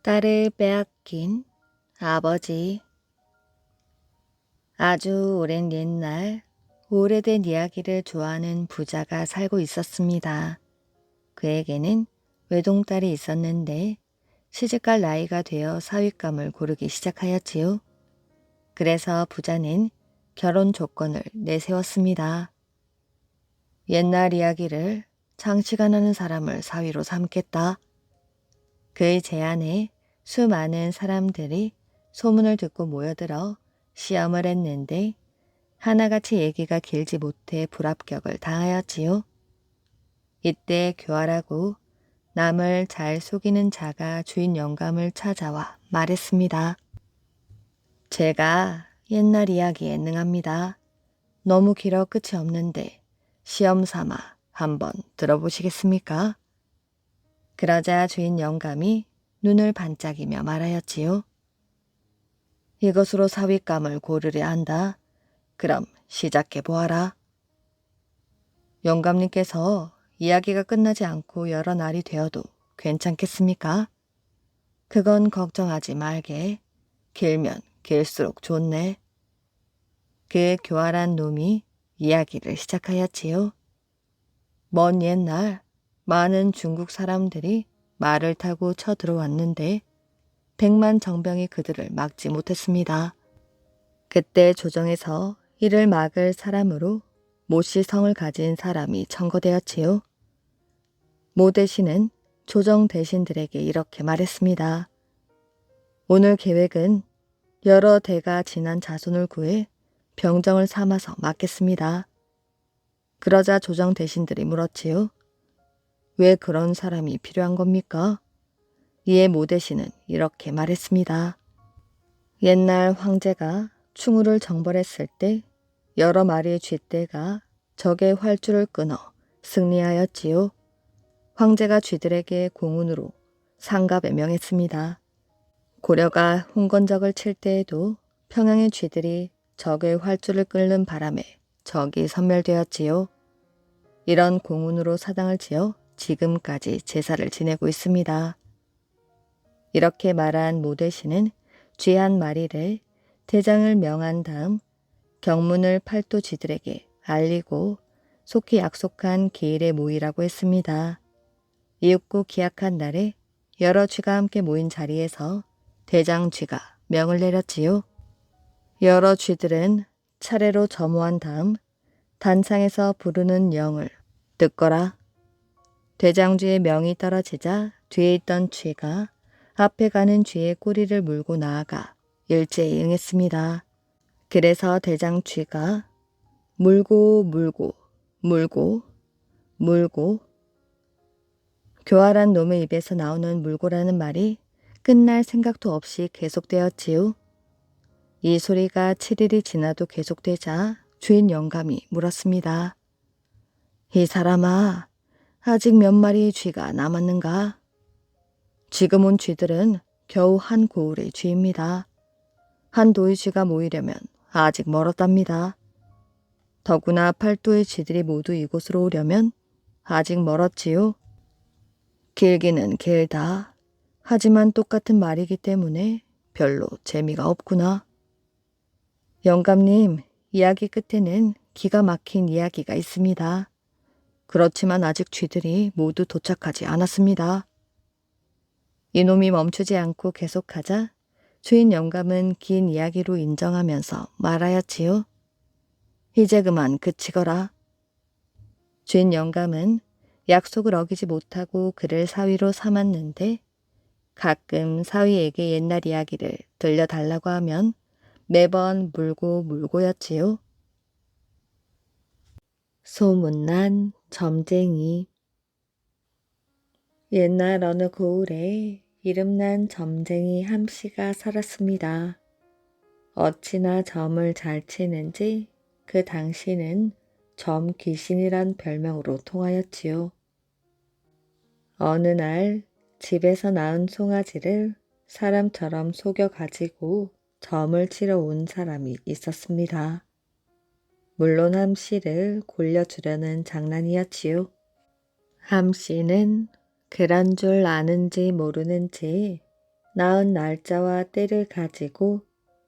딸을 빼앗긴 아버지. 아주 오랜 옛날 오래된 이야기를 좋아하는 부자가 살고 있었습니다. 그에게는 외동딸이 있었는데 시집갈 나이가 되어 사윗감을 고르기 시작하였지요. 그래서 부자는 결혼 조건을 내세웠습니다. 옛날 이야기를 장시간 하는 사람을 사위로 삼겠다. 그의 제안에 수많은 사람들이 소문을 듣고 모여들어 시험을 했는데 하나같이 얘기가 길지 못해 불합격을 당하였지요. 이때 교활하고 남을 잘 속이는 자가 주인 영감을 찾아와 말했습니다. 제가 옛날 이야기에 능합니다. 너무 길어 끝이 없는데 시험 삼아 한번 들어보시겠습니까? 그러자 주인 영감이 눈을 반짝이며 말하였지요. 이것으로 사윗감을 고르려 한다. 그럼 시작해 보아라. 영감님께서 이야기가 끝나지 않고 여러 날이 되어도 괜찮겠습니까? 그건 걱정하지 말게. 길면 길수록 좋네. 그 교활한 놈이 이야기를 시작하였지요. 먼 옛날 많은 중국 사람들이 말을 타고 쳐들어왔는데 100만 정병이 그들을 막지 못했습니다. 그때 조정에서 이를 막을 사람으로 모씨 성을 가진 사람이 청거되었지요. 모 대신은 조정 대신들에게 이렇게 말했습니다. 오늘 계획은 여러 대가 지난 자손을 구해 병정을 삼아서 막겠습니다. 그러자 조정 대신들이 물었지요. 왜 그런 사람이 필요한 겁니까? 이에 모 대신은 이렇게 말했습니다. 옛날 황제가 충우를 정벌했을 때 여러 마리의 쥐떼가 적의 활주를 끊어 승리하였지요. 황제가 쥐들에게 공운으로 상갑에 명했습니다. 고려가 홍건적을 칠 때에도 평양의 쥐들이 적의 활주를 끊는 바람에 적이 섬멸되었지요. 이런 공운으로 사당을 지어 지금까지 제사를 지내고 있습니다. 이렇게 말한 모 대신은 쥐 한 마리를 대장을 명한 다음 경문을 팔도 쥐들에게 알리고 속히 약속한 기일에 모이라고 했습니다. 이윽고 기약한 날에 여러 쥐가 함께 모인 자리에서 대장 쥐가 명을 내렸지요. 여러 쥐들은 차례로 점호한 다음 단상에서 부르는 영을 듣거라. 대장쥐의 명이 떨어지자 뒤에 있던 쥐가 앞에 가는 쥐의 꼬리를 물고 나아가 일제히 응했습니다. 그래서 대장쥐가 물고 물고 물고 물고 교활한 놈의 입에서 나오는 물고라는 말이 끝날 생각도 없이 계속되었지요. 이 소리가 7일이 지나도 계속되자 주인 영감이 물었습니다. 이 사람아, 아직 몇 마리의 쥐가 남았는가? 지금 온 쥐들은 겨우 한 고을의 쥐입니다. 한 도의 쥐가 모이려면 아직 멀었답니다. 더구나 8도의 쥐들이 모두 이곳으로 오려면 아직 멀었지요. 길기는 길다. 하지만 똑같은 말이기 때문에 별로 재미가 없구나. 영감님, 이야기 끝에는 기가 막힌 이야기가 있습니다. 그렇지만 아직 쥐들이 모두 도착하지 않았습니다. 이놈이 멈추지 않고 계속하자 주인 영감은 긴 이야기로 인정하면서 말하였지요. 이제 그만 그치거라. 주인 영감은 약속을 어기지 못하고 그를 사위로 삼았는데 가끔 사위에게 옛날 이야기를 들려달라고 하면 매번 물고 물고였지요. 소문난 점쟁이. 옛날 어느 고을에 이름난 점쟁이 함씨가 살았습니다. 어찌나 점을 잘 치는지 그 당시는 점 귀신이란 별명으로 통하였지요. 어느 날 집에서 낳은 송아지를 사람처럼 속여 가지고 점을 치러 온 사람이 있었습니다. 물론 함씨를 골려주려는 장난이었지요. 함씨는 그런 줄 아는지 모르는지 낳은 날짜와 때를 가지고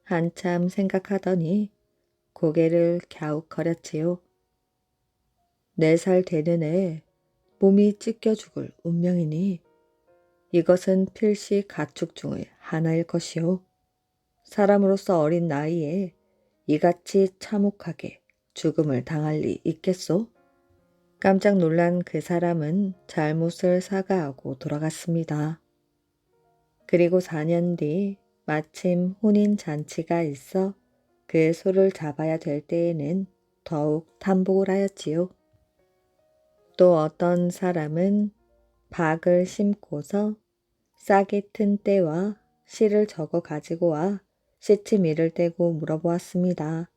한참 생각하더니 고개를 갸웃거렸지요. 4살 되는 애 몸이 찢겨 죽을 운명이니 이것은 필시 가축 중의 하나일 것이요. 사람으로서 어린 나이에 이같이 참혹하게 죽음을 당할 리 있겠소? 깜짝 놀란 그 사람은 잘못을 사과하고 돌아갔습니다. 그리고 4년 뒤 마침 혼인 잔치가 있어 그 소를 잡아야 될 때에는 더욱 탐복을 하였지요. 또 어떤 사람은 박을 심고서 싹이 튼 때와 실을 적어 가지고 와 시치미를 떼고 물어보았습니다.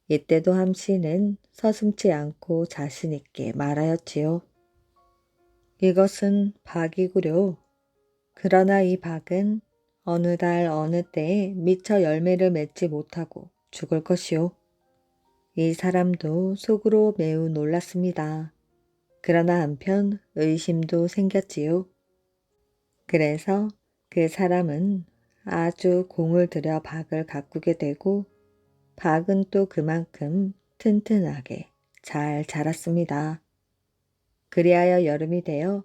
이때도 함씨는 서슴지 않고 자신 있게 말하였지요. 이것은 박이구려. 그러나 이 박은 어느 달 어느 때에 미처 열매를 맺지 못하고 죽을 것이요. 이 사람도 속으로 매우 놀랐습니다. 그러나 한편 의심도 생겼지요. 그래서 그 사람은 아주 공을 들여 박을 가꾸게 되고 박은 또 그만큼 튼튼하게 잘 자랐습니다. 그리하여 여름이 되어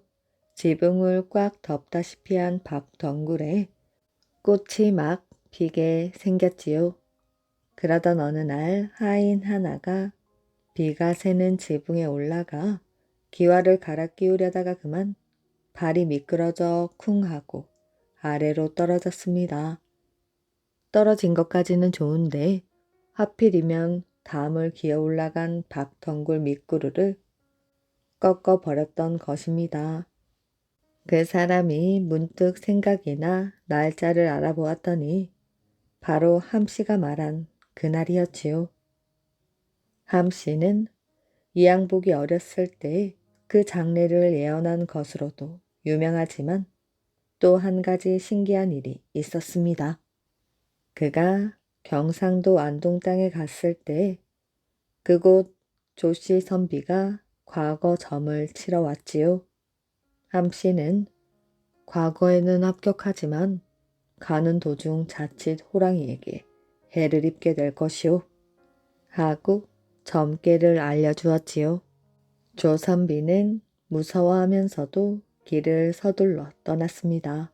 지붕을 꽉 덮다시피 한 박 덩굴에 꽃이 막 피게 생겼지요. 그러던 어느 날 하인 하나가 비가 새는 지붕에 올라가 기와를 갈아 끼우려다가 그만 발이 미끄러져 쿵 하고 아래로 떨어졌습니다. 떨어진 것까지는 좋은데 하필이면 담을 기어 올라간 박덩굴 밑구르를 꺾어 버렸던 것입니다. 그 사람이 문득 생각이나 날짜를 알아보았더니 바로 함씨가 말한 그날이었지요. 함씨는 이양복이 어렸을 때 그 장래를 예언한 것으로도 유명하지만 또 한 가지 신기한 일이 있었습니다. 그가 경상도 안동 땅에 갔을 때 그곳 조씨 선비가 과거 점을 치러 왔지요. 함씨는 과거에는 합격하지만 가는 도중 자칫 호랑이에게 해를 입게 될 것이오. 하고 점괘를 알려주었지요. 조선비는 무서워하면서도 길을 서둘러 떠났습니다.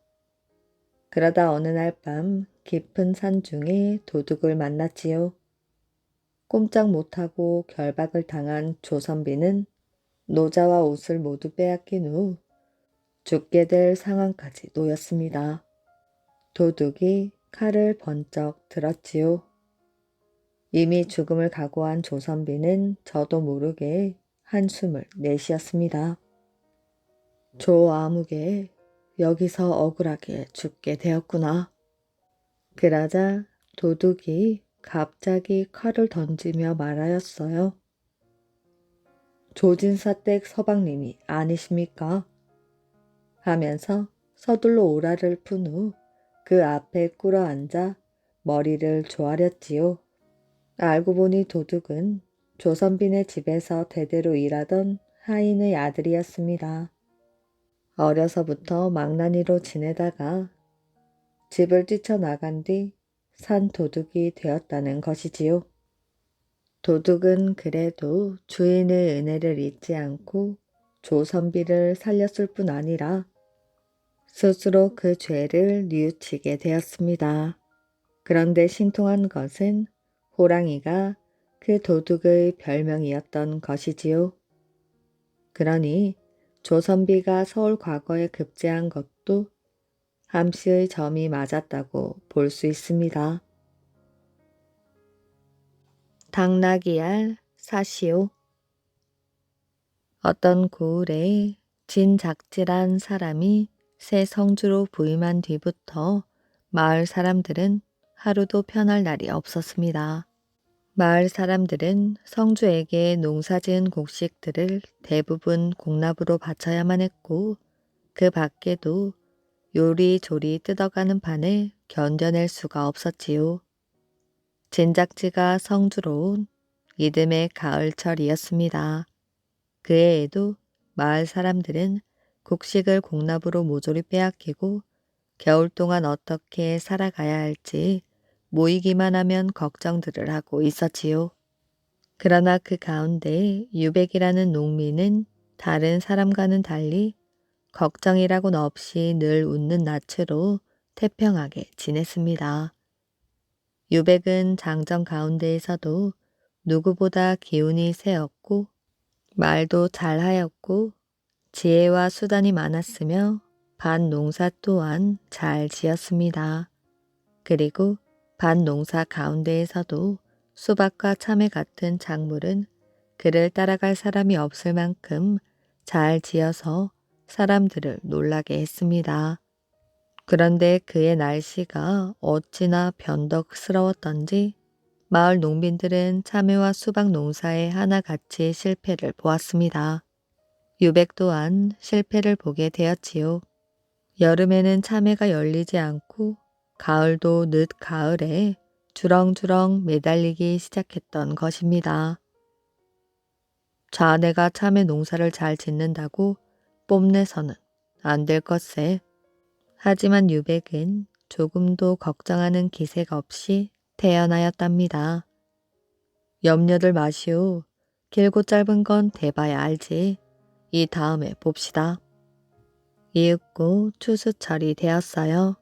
그러다 어느 날 밤 깊은 산 중에 도둑을 만났지요. 꼼짝 못하고 결박을 당한 조선비는 노자와 옷을 모두 빼앗긴 후 죽게 될 상황까지 놓였습니다. 도둑이 칼을 번쩍 들었지요. 이미 죽음을 각오한 조선비는 저도 모르게 한숨을 내쉬었습니다. 조아무개 여기서 억울하게 죽게 되었구나. 그러자 도둑이 갑자기 칼을 던지며 말하였어요. 조진사댁 서방님이 아니십니까? 하면서 서둘러 오라를 푼 후 그 앞에 꿇어 앉아 머리를 조아렸지요. 알고 보니 도둑은 조선빈의 집에서 대대로 일하던 하인의 아들이었습니다. 어려서부터 망나니로 지내다가 집을 뛰쳐나간 뒤 산 도둑이 되었다는 것이지요. 도둑은 그래도 주인의 은혜를 잊지 않고 조선비를 살렸을 뿐 아니라 스스로 그 죄를 뉘우치게 되었습니다. 그런데 신통한 것은 호랑이가 그 도둑의 별명이었던 것이지요. 그러니 조선비가 서울 과거에 급제한 것도 함씨의 점이 맞았다고 볼 수 있습니다. 당나귀알 사시오. 어떤 고을에 진작질한 사람이 새 성주로 부임한 뒤부터 마을 사람들은 하루도 편할 날이 없었습니다. 마을 사람들은 성주에게 농사지은 곡식들을 대부분 공납으로 바쳐야만 했고 그 밖에도 요리조리 뜯어가는 판을 견뎌낼 수가 없었지요. 진작지가 성주로 온 이듬해 가을철이었습니다. 그 해에도 마을 사람들은 곡식을 공납으로 모조리 빼앗기고 겨울 동안 어떻게 살아가야 할지 모이기만 하면 걱정들을 하고 있었지요. 그러나 그 가운데 유백이라는 농민은 다른 사람과는 달리 걱정이라고는 없이 늘 웃는 낯으로 태평하게 지냈습니다. 유백은 장정 가운데에서도 누구보다 기운이 세었고 말도 잘하였고 지혜와 수단이 많았으며 밭농사 또한 잘 지었습니다. 그리고 밭농사 가운데에서도 수박과 참외 같은 작물은 그를 따라갈 사람이 없을 만큼 잘 지어서 사람들을 놀라게 했습니다. 그런데 그의 날씨가 어찌나 변덕스러웠던지 마을 농민들은 참외와 수박 농사에 하나같이 실패를 보았습니다. 유백 또한 실패를 보게 되었지요. 여름에는 참외가 열리지 않고 가을도 늦 가을에 주렁주렁 매달리기 시작했던 것입니다. 자네가 참외 농사를 잘 짓는다고 뽐내서는 안 될 것세. 하지만 유백은 조금도 걱정하는 기색 없이 태어나였답니다. 염려들 마시오. 길고 짧은 건 대봐야 알지. 이 다음에 봅시다. 이윽고 추수철이 되었어요.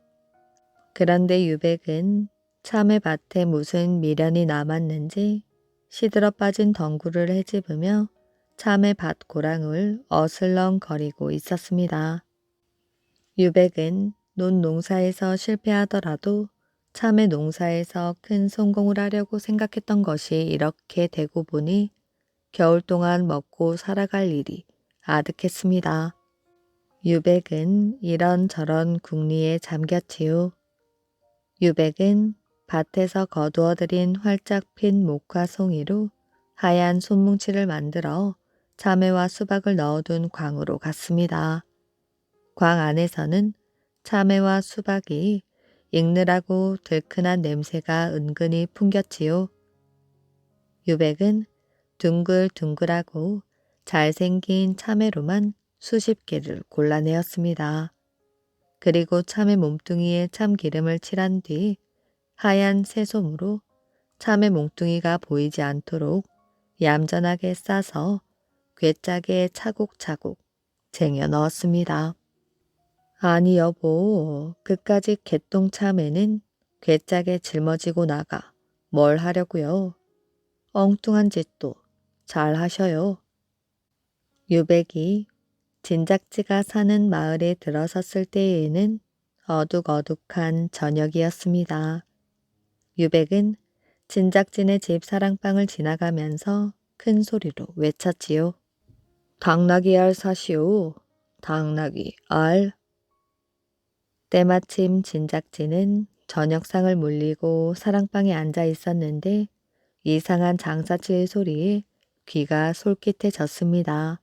그런데 유백은 참외밭에 무슨 미련이 남았는지 시들어 빠진 덩굴을 헤집으며 참외밭 고랑을 어슬렁거리고 있었습니다. 유백은 논 농사에서 실패하더라도 참외 농사에서 큰 성공을 하려고 생각했던 것이 이렇게 되고 보니 겨울 동안 먹고 살아갈 일이 아득했습니다. 유백은 이런저런 궁리에 잠겼지요. 유백은 밭에서 거두어들인 활짝 핀 목화 송이로 하얀 손뭉치를 만들어 참외와 수박을 넣어둔 광으로 갔습니다. 광 안에서는 참외와 수박이 익느라고 들큰한 냄새가 은근히 풍겼지요. 유백은 둥글둥글하고 잘생긴 참외로만 수십 개를 골라내었습니다. 그리고 참외 몸뚱이에 참기름을 칠한 뒤 하얀 새솜으로 참외 몽뚱이가 보이지 않도록 얌전하게 싸서 괴짝에 차곡차곡 쟁여 넣었습니다. 아니 여보, 그까짓 개똥 참외는 괴짝에 짊어지고 나가 뭘 하려고요? 엉뚱한 짓도 잘 하셔요. 유백이 진작지가 사는 마을에 들어섰을 때에는 어둑어둑한 저녁이었습니다. 유백은 진작진의 집 사랑방을 지나가면서 큰 소리로 외쳤지요. 당나귀 알 사시오. 당나귀 알. 때마침 진작진은 저녁상을 물리고 사랑방에 앉아 있었는데 이상한 장사치의 소리에 귀가 솔깃해졌습니다.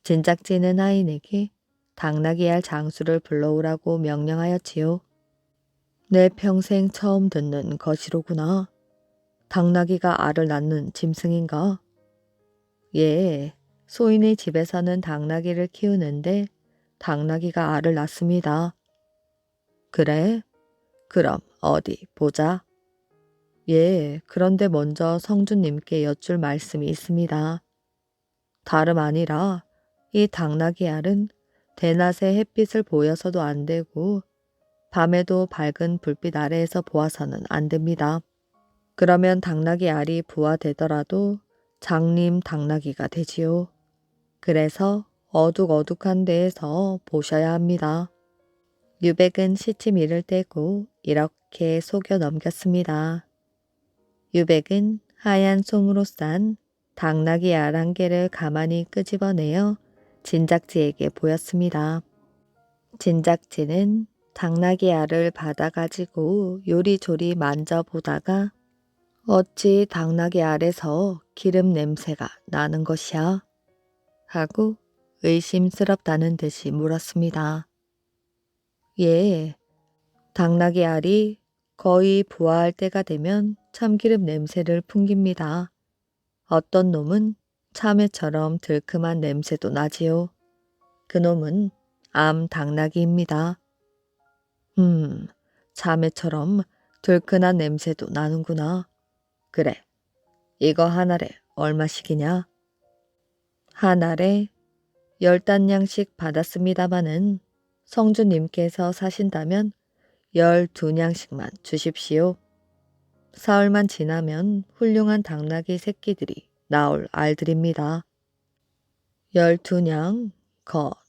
진작진은 하인에게 당나귀 알 장수를 불러오라고 명령하였지요. 내 평생 처음 듣는 것이로구나. 당나귀가 알을 낳는 짐승인가? 예, 소인의 집에서는 당나귀를 키우는데 당나귀가 알을 낳습니다. 그래? 그럼 어디 보자. 예, 그런데 먼저 성주님께 여쭐 말씀이 있습니다. 다름 아니라 이 당나귀 알은 대낮에 햇빛을 보여서도 안 되고 밤에도 밝은 불빛 아래에서 보아서는 안 됩니다. 그러면 당나귀 알이 부화되더라도 장님 당나귀가 되지요. 그래서 어둑어둑한 데에서 보셔야 합니다. 유백은 시치미를 떼고 이렇게 속여 넘겼습니다. 유백은 하얀 솜으로 싼 당나귀 알 한 개를 가만히 끄집어내어 진작지에게 보였습니다. 진작지는 당나귀 알을 받아가지고 요리조리 만져보다가 어찌 당나귀 알에서 기름 냄새가 나는 것이야? 하고 의심스럽다는 듯이 물었습니다. 예, 당나귀 알이 거의 부화할 때가 되면 참기름 냄새를 풍깁니다. 어떤 놈은 참외처럼 들큼한 냄새도 나지요. 그놈은 암 당나귀입니다. 참외처럼 들큰한 냄새도 나는구나. 그래, 이거 한 알에 얼마씩이냐? 한 알에 10단냥씩 받았습니다마는 성주님께서 사신다면 12냥씩만 주십시오. 사흘만 지나면 훌륭한 당나귀 새끼들이 나올 알들입니다. 12냥?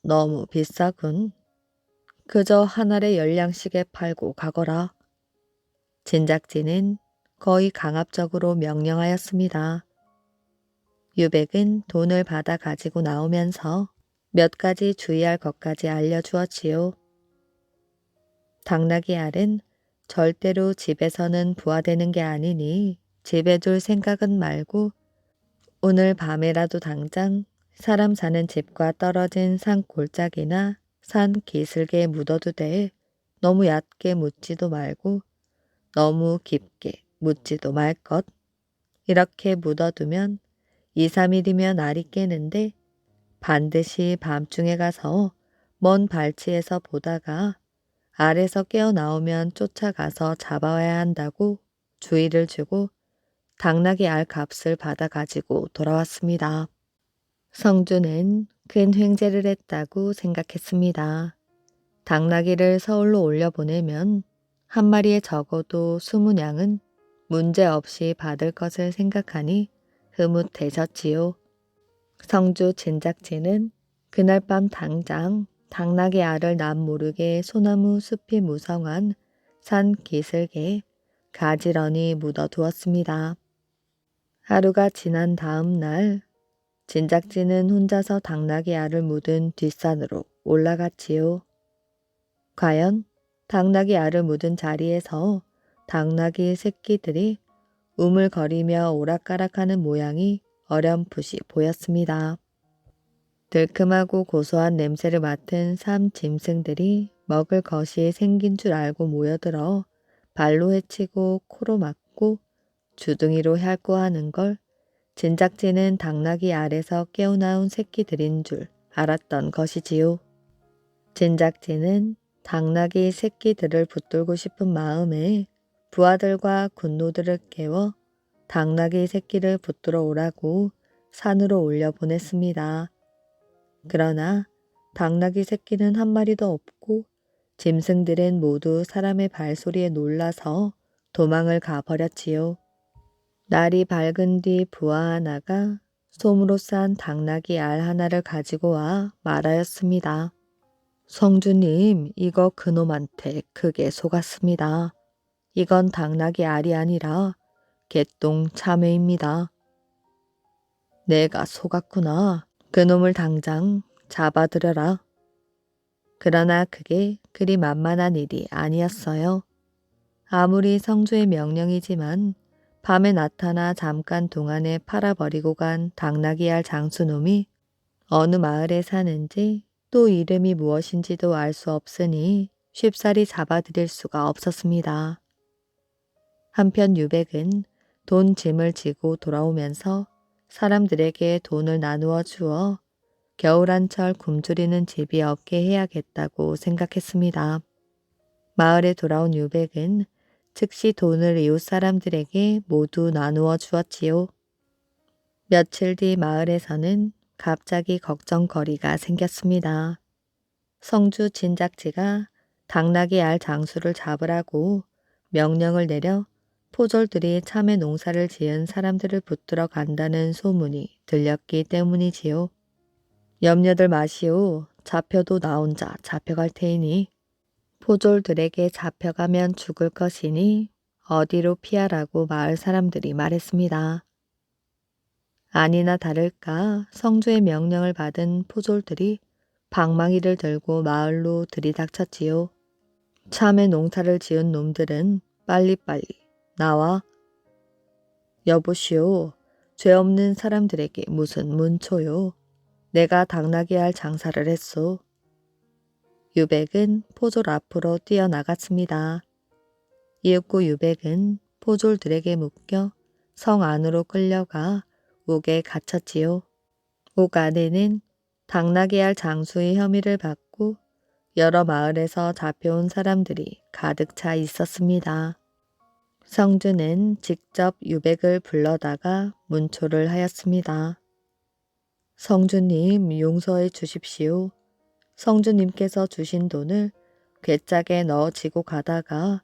너무 비싸군. 그저 한 알에 10냥씩에 팔고 가거라. 진작지는 거의 강압적으로 명령하였습니다. 유백은 돈을 받아 가지고 나오면서 몇 가지 주의할 것까지 알려주었지요. 당나귀 알은 절대로 집에서는 부화되는 게 아니니 집에 둘 생각은 말고 오늘 밤에라도 당장 사람 사는 집과 떨어진 산 골짜기나 산 기슭에 묻어도 돼. 너무 얕게 묻지도 말고 너무 깊게 묻지도 말 것. 이렇게 묻어두면 2, 3일이면 알이 깨는데 반드시 밤중에 가서 먼 발치에서 보다가 알에서 깨어나오면 쫓아가서 잡아와야 한다고 주의를 주고 당나귀 알 값을 받아 가지고 돌아왔습니다. 성주는 큰 횡재를 했다고 생각했습니다. 당나귀를 서울로 올려보내면 한 마리에 적어도 20냥은 문제없이 받을 것을 생각하니 흐뭇해졌지요. 성주 진작지는 그날 밤 당장 당나귀 알을 남 모르게 소나무 숲이 무성한 산 기슭에 가지런히 묻어두었습니다. 하루가 지난 다음 날 진작지는 혼자서 당나귀 알을 묻은 뒷산으로 올라갔지요. 과연 당나귀 알을 묻은 자리에서 당나귀 새끼들이 우물거리며 오락가락하는 모양이 어렴풋이 보였습니다. 들큼하고 고소한 냄새를 맡은 삼 짐승들이 먹을 것이 생긴 줄 알고 모여들어 발로 헤치고 코로 막고 주둥이로 핥고하는 걸 진작지는 당나귀 알에서 깨어나온 새끼들인 줄 알았던 것이지요. 진작지는 당나귀 새끼들을 붙들고 싶은 마음에 부하들과 군노들을 깨워 당나귀 새끼를 붙들어 오라고 산으로 올려보냈습니다. 그러나 당나귀 새끼는 한 마리도 없고 짐승들은 모두 사람의 발소리에 놀라서 도망을 가버렸지요. 날이 밝은 뒤 부하 하나가 솜으로 싼 당나귀 알 하나를 가지고 와 말하였습니다. 성주님, 이거 그놈한테 크게 속았습니다. 이건 당나귀 알이 아니라 개똥 참외입니다. 내가 속았구나. 그놈을 당장 잡아들여라. 그러나 그게 그리 만만한 일이 아니었어요. 아무리 성주의 명령이지만 밤에 나타나 잠깐 동안에 팔아버리고 간 당나귀 알 장수놈이 어느 마을에 사는지 또 이름이 무엇인지도 알 수 없으니 쉽사리 잡아들일 수가 없었습니다. 한편 유백은 돈 짐을 지고 돌아오면서 사람들에게 돈을 나누어 주어 겨울 한철 굶주리는 집이 없게 해야겠다고 생각했습니다. 마을에 돌아온 유백은 즉시 돈을 이웃 사람들에게 모두 나누어 주었지요. 며칠 뒤 마을에서는 갑자기 걱정거리가 생겼습니다. 성주 진작지가 당나귀 알 장수를 잡으라고 명령을 내려 포졸들이 참외 농사를 지은 사람들을 붙들어 간다는 소문이 들렸기 때문이지요. 염려들 마시오. 잡혀도 나 혼자 잡혀갈 테이니 포졸들에게 잡혀가면 죽을 것이니 어디로 피하라고 마을 사람들이 말했습니다. 아니나 다를까 성주의 명령을 받은 포졸들이 방망이를 들고 마을로 들이닥쳤지요. 참외 농사를 지은 놈들은 빨리빨리 나와. 여보시오. 죄 없는 사람들에게 무슨 문초요. 내가 당나귀 알 장사를 했소. 유백은 포졸 앞으로 뛰어나갔습니다. 이윽고 유백은 포졸들에게 묶여 성 안으로 끌려가 옥에 갇혔지요. 옥 안에는 당나귀 알 장수의 혐의를 받고 여러 마을에서 잡혀온 사람들이 가득 차 있었습니다. 성주는 직접 유백을 불러다가 문초를 하였습니다. 성주님, 용서해 주십시오. 성주님께서 주신 돈을 괴짝에 넣어지고 가다가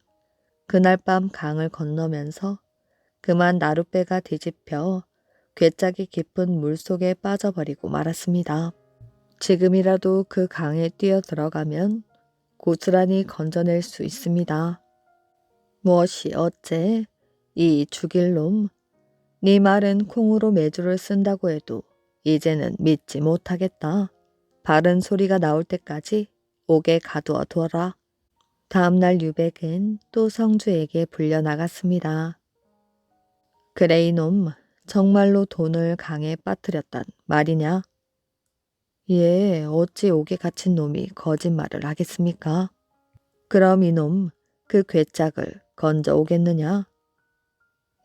그날 밤 강을 건너면서 그만 나룻배가 뒤집혀 괴짝이 깊은 물속에 빠져버리고 말았습니다. 지금이라도 그 강에 뛰어 들어가면 고스란히 건져낼 수 있습니다. 무엇이 어째? 이 죽일 놈. 네 말은 콩으로 메주를 쓴다고 해도 이제는 믿지 못하겠다. 바른 소리가 나올 때까지 옥에 가두어 두어라. 다음날 유백은 또 성주에게 불려나갔습니다. 그래 이놈, 정말로 돈을 강에 빠뜨렸단 말이냐? 예, 어찌 옥에 갇힌 놈이 거짓말을 하겠습니까? 그럼 이놈, 그 괴짝을 건져 오겠느냐?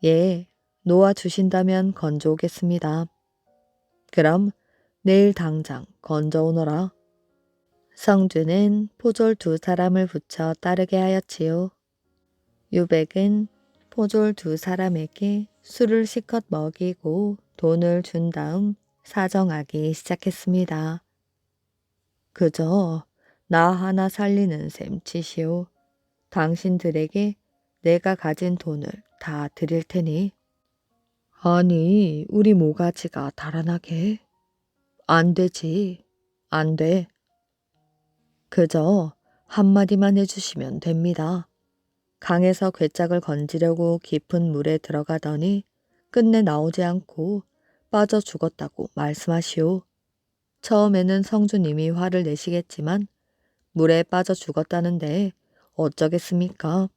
예, 놓아주신다면 건져 오겠습니다. 그럼 내일 당장 건져 오너라. 성주는 포졸 2사람을 붙여 따르게 하였지요. 유백은 포졸 2사람에게 술을 실컷 먹이고 돈을 준 다음 사정하기 시작했습니다. 그저 나 하나 살리는 셈 치시오. 당신들에게 내가 가진 돈을 다 드릴 테니. 아니, 우리 모가지가 달아나게. 안 되지. 안 돼. 그저 한마디만 해주시면 됩니다. 강에서 괴짝을 건지려고 깊은 물에 들어가더니 끝내 나오지 않고 빠져 죽었다고 말씀하시오. 처음에는 성주님이 화를 내시겠지만 물에 빠져 죽었다는데 어쩌겠습니까?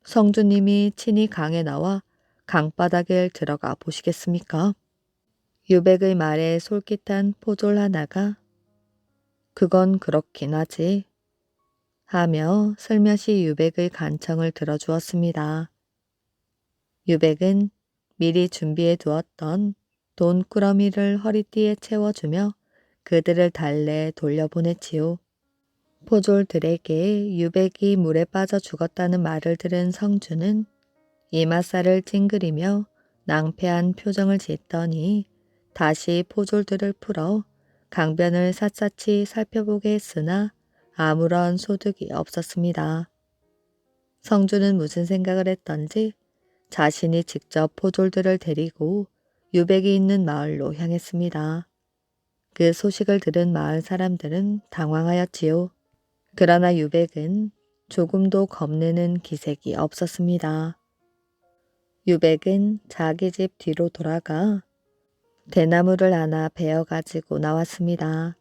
성주님이 친히 강에 나와 강바닥을 들어가 보시겠습니까? 유백의 말에 솔깃한 포졸 하나가 그건 그렇긴 하지 하며 슬며시 유백의 간청을 들어주었습니다. 유백은 미리 준비해 두었던 돈꾸러미를 허리띠에 채워주며 그들을 달래 돌려보냈지요. 포졸들에게 유백이 물에 빠져 죽었다는 말을 들은 성주는 이맛살을 찡그리며 낭패한 표정을 짓더니 다시 포졸들을 풀어 강변을 샅샅이 살펴보게 했으나 아무런 소득이 없었습니다. 성주는 무슨 생각을 했던지 자신이 직접 포졸들을 데리고 유백이 있는 마을로 향했습니다. 그 소식을 들은 마을 사람들은 당황하였지요. 그러나 유백은 조금도 겁내는 기색이 없었습니다. 유백은 자기 집 뒤로 돌아가 대나무를 하나 베어 가지고 나왔습니다.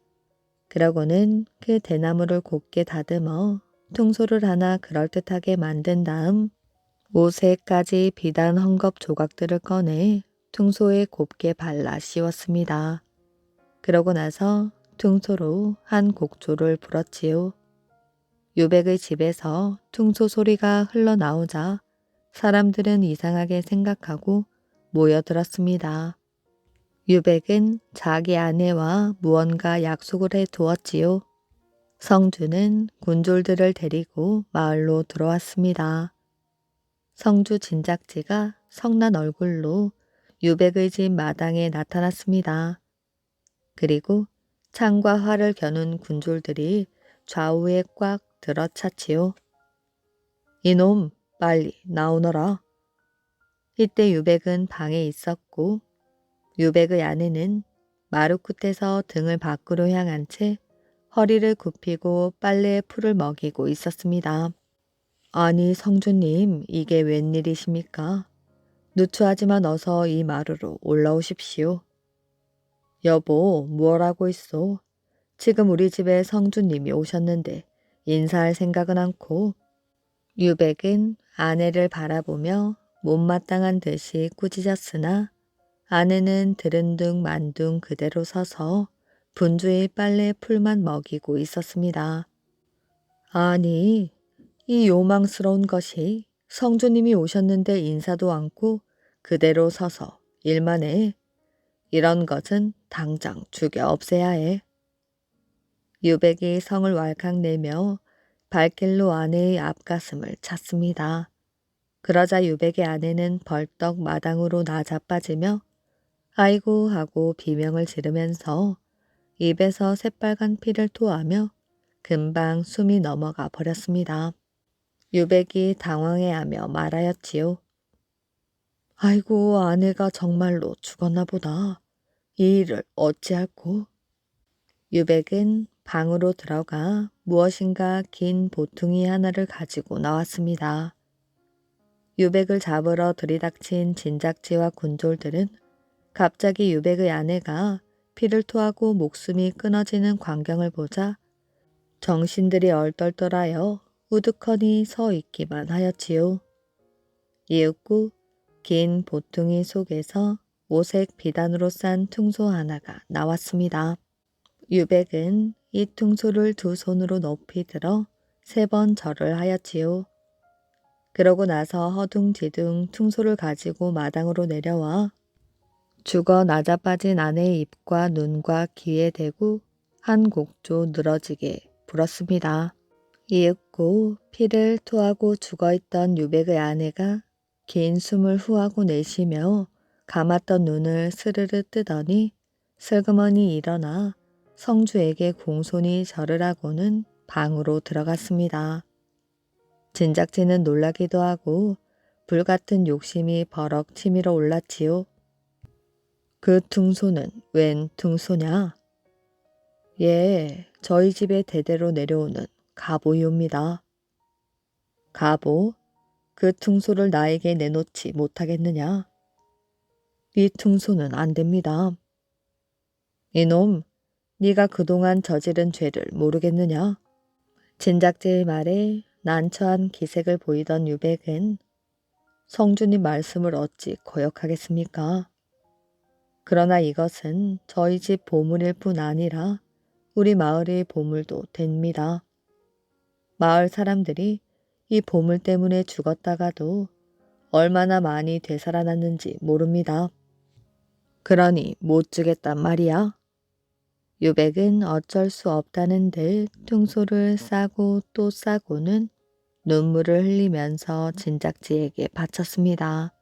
그러고는 그 대나무를 곱게 다듬어 퉁소를 하나 그럴듯하게 만든 다음 5세까지 비단 헝겊 조각들을 꺼내 퉁소에 곱게 발라 씌웠습니다. 그러고 나서 퉁소로 한 곡조를 불었지요. 유백의 집에서 퉁소 소리가 흘러나오자 사람들은 이상하게 생각하고 모여들었습니다. 유백은 자기 아내와 무언가 약속을 해 두었지요. 성주는 군졸들을 데리고 마을로 들어왔습니다. 성주 진작지가 성난 얼굴로 유백의 집 마당에 나타났습니다. 그리고 창과 활을 겨눈 군졸들이 좌우에 꽉 들어찼지요. 이놈 빨리 나오너라. 이때 유백은 방에 있었고 유백의 아내는 마루 끝에서 등을 밖으로 향한 채 허리를 굽히고 빨래에 풀을 먹이고 있었습니다. 아니 성주님 이게 웬일이십니까? 누추하지만 어서 이 마루로 올라오십시오. 여보 무얼 하고 있소? 지금 우리 집에 성주님이 오셨는데 인사할 생각은 않고. 유백은 아내를 바라보며 못마땅한 듯이 꾸짖었으나 아내는 들은둥 만둥 그대로 서서 분주히 빨래 풀만 먹이고 있었습니다. 아니, 이 요망스러운 것이 성주님이 오셨는데 인사도 않고 그대로 서서 일만 해. 이런 것은 당장 죽여 없애야 해. 유백이 성을 왈칵 내며 발길로 아내의 앞가슴을 찼습니다. 그러자 유백의 아내는 벌떡 마당으로 나자빠지며 아이고 하고 비명을 지르면서 입에서 새빨간 피를 토하며 금방 숨이 넘어가 버렸습니다. 유백이 당황해하며 말하였지요. 아이고, 아내가 정말로 죽었나 보다. 이 일을 어찌할꼬? 유백은 방으로 들어가 무엇인가 긴 보퉁이 하나를 가지고 나왔습니다. 유백을 잡으러 들이닥친 진작지와 군졸들은 갑자기 유백의 아내가 피를 토하고 목숨이 끊어지는 광경을 보자 정신들이 얼떨떨하여 우두커니 서 있기만 하였지요. 이윽고 긴 보퉁이 속에서 오색 비단으로 싼 퉁소 하나가 나왔습니다. 유백은 이 퉁소를 두 손으로 높이 들어 3번 절을 하였지요. 그러고 나서 허둥지둥 퉁소를 가지고 마당으로 내려와 죽어 낮아빠진 아내의 입과 눈과 귀에 대고 한 곡조 늘어지게 불었습니다. 이윽고 피를 토하고 죽어있던 유백의 아내가 긴 숨을 후하고 내쉬며 감았던 눈을 스르르 뜨더니 슬그머니 일어나 성주에게 공손히 절을 하고는 방으로 들어갔습니다. 진작지는 놀라기도 하고 불같은 욕심이 버럭 치밀어 올랐지요. 그 퉁소는 웬 퉁소냐? 예, 저희 집에 대대로 내려오는 가보이옵니다. 가보, 그 퉁소를 나에게 내놓지 못하겠느냐? 이 퉁소는 안 됩니다. 이놈, 네가 그동안 저지른 죄를 모르겠느냐? 진작지의 말에 난처한 기색을 보이던 유백은 성주님 말씀을 어찌 거역하겠습니까? 그러나 이것은 저희 집 보물일 뿐 아니라 우리 마을의 보물도 됩니다. 마을 사람들이 이 보물 때문에 죽었다가도 얼마나 많이 되살아났는지 모릅니다. 그러니 못 주겠단 말이야. 유백은 어쩔 수 없다는 듯 퉁소를 싸고 또 싸고는 눈물을 흘리면서 진작지에게 바쳤습니다.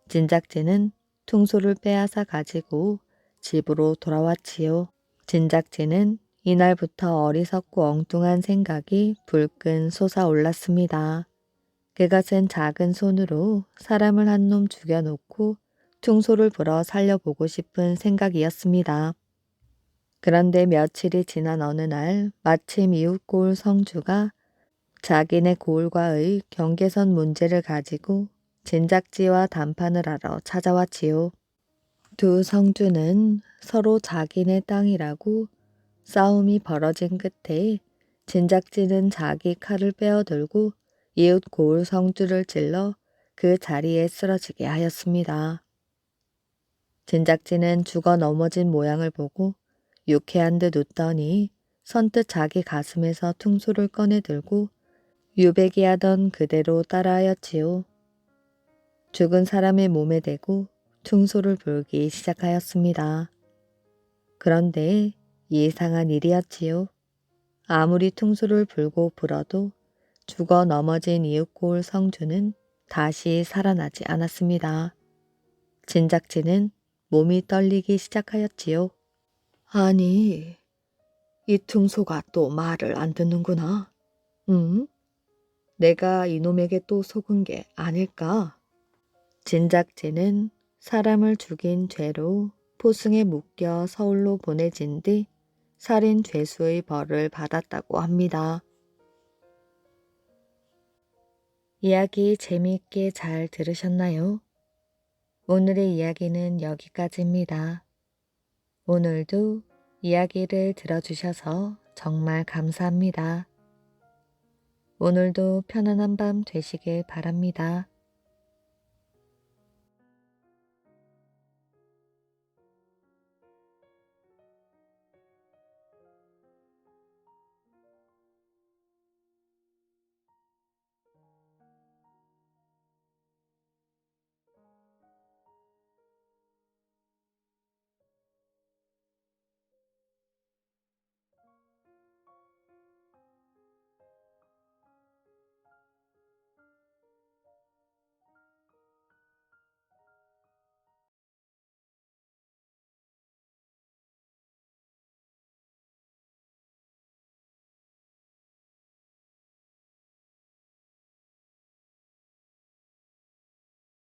진작지는 퉁소를 빼앗아 가지고 집으로 돌아왔지요. 진작지는 이날부터 어리석고 엉뚱한 생각이 불끈 솟아올랐습니다. 그가 쓴 작은 손으로 사람을 한 놈 죽여놓고 퉁소를 불어 살려보고 싶은 생각이었습니다. 그런데 며칠이 지난 어느 날 마침 이웃 고을 성주가 자기네 고을과의 경계선 문제를 가지고 진작지와 담판을 하러 찾아왔지요. 두 성주는 서로 자기네 땅이라고 싸움이 벌어진 끝에 진작지는 자기 칼을 빼어들고 이웃 고을 성주를 찔러 그 자리에 쓰러지게 하였습니다. 진작지는 죽어 넘어진 모양을 보고 유쾌한 듯 웃더니 선뜻 자기 가슴에서 퉁소를 꺼내 들고 유백이 하던 그대로 따라하였지요. 죽은 사람의 몸에 대고 퉁소를 불기 시작하였습니다. 그런데 이상한 일이었지요. 아무리 퉁소를 불고 불어도 죽어 넘어진 이윽고을 성주는 다시 살아나지 않았습니다. 진작지는 몸이 떨리기 시작하였지요. 아니, 이 퉁소가 또 말을 안 듣는구나. 내가 이놈에게 또 속은 게 아닐까? 진작지는 사람을 죽인 죄로 포승에 묶여 서울로 보내진 뒤 살인 죄수의 벌을 받았다고 합니다. 이야기 재미있게 잘 들으셨나요? 오늘의 이야기는 여기까지입니다. 오늘도 이야기를 들어주셔서 정말 감사합니다. 오늘도 편안한 밤 되시길 바랍니다.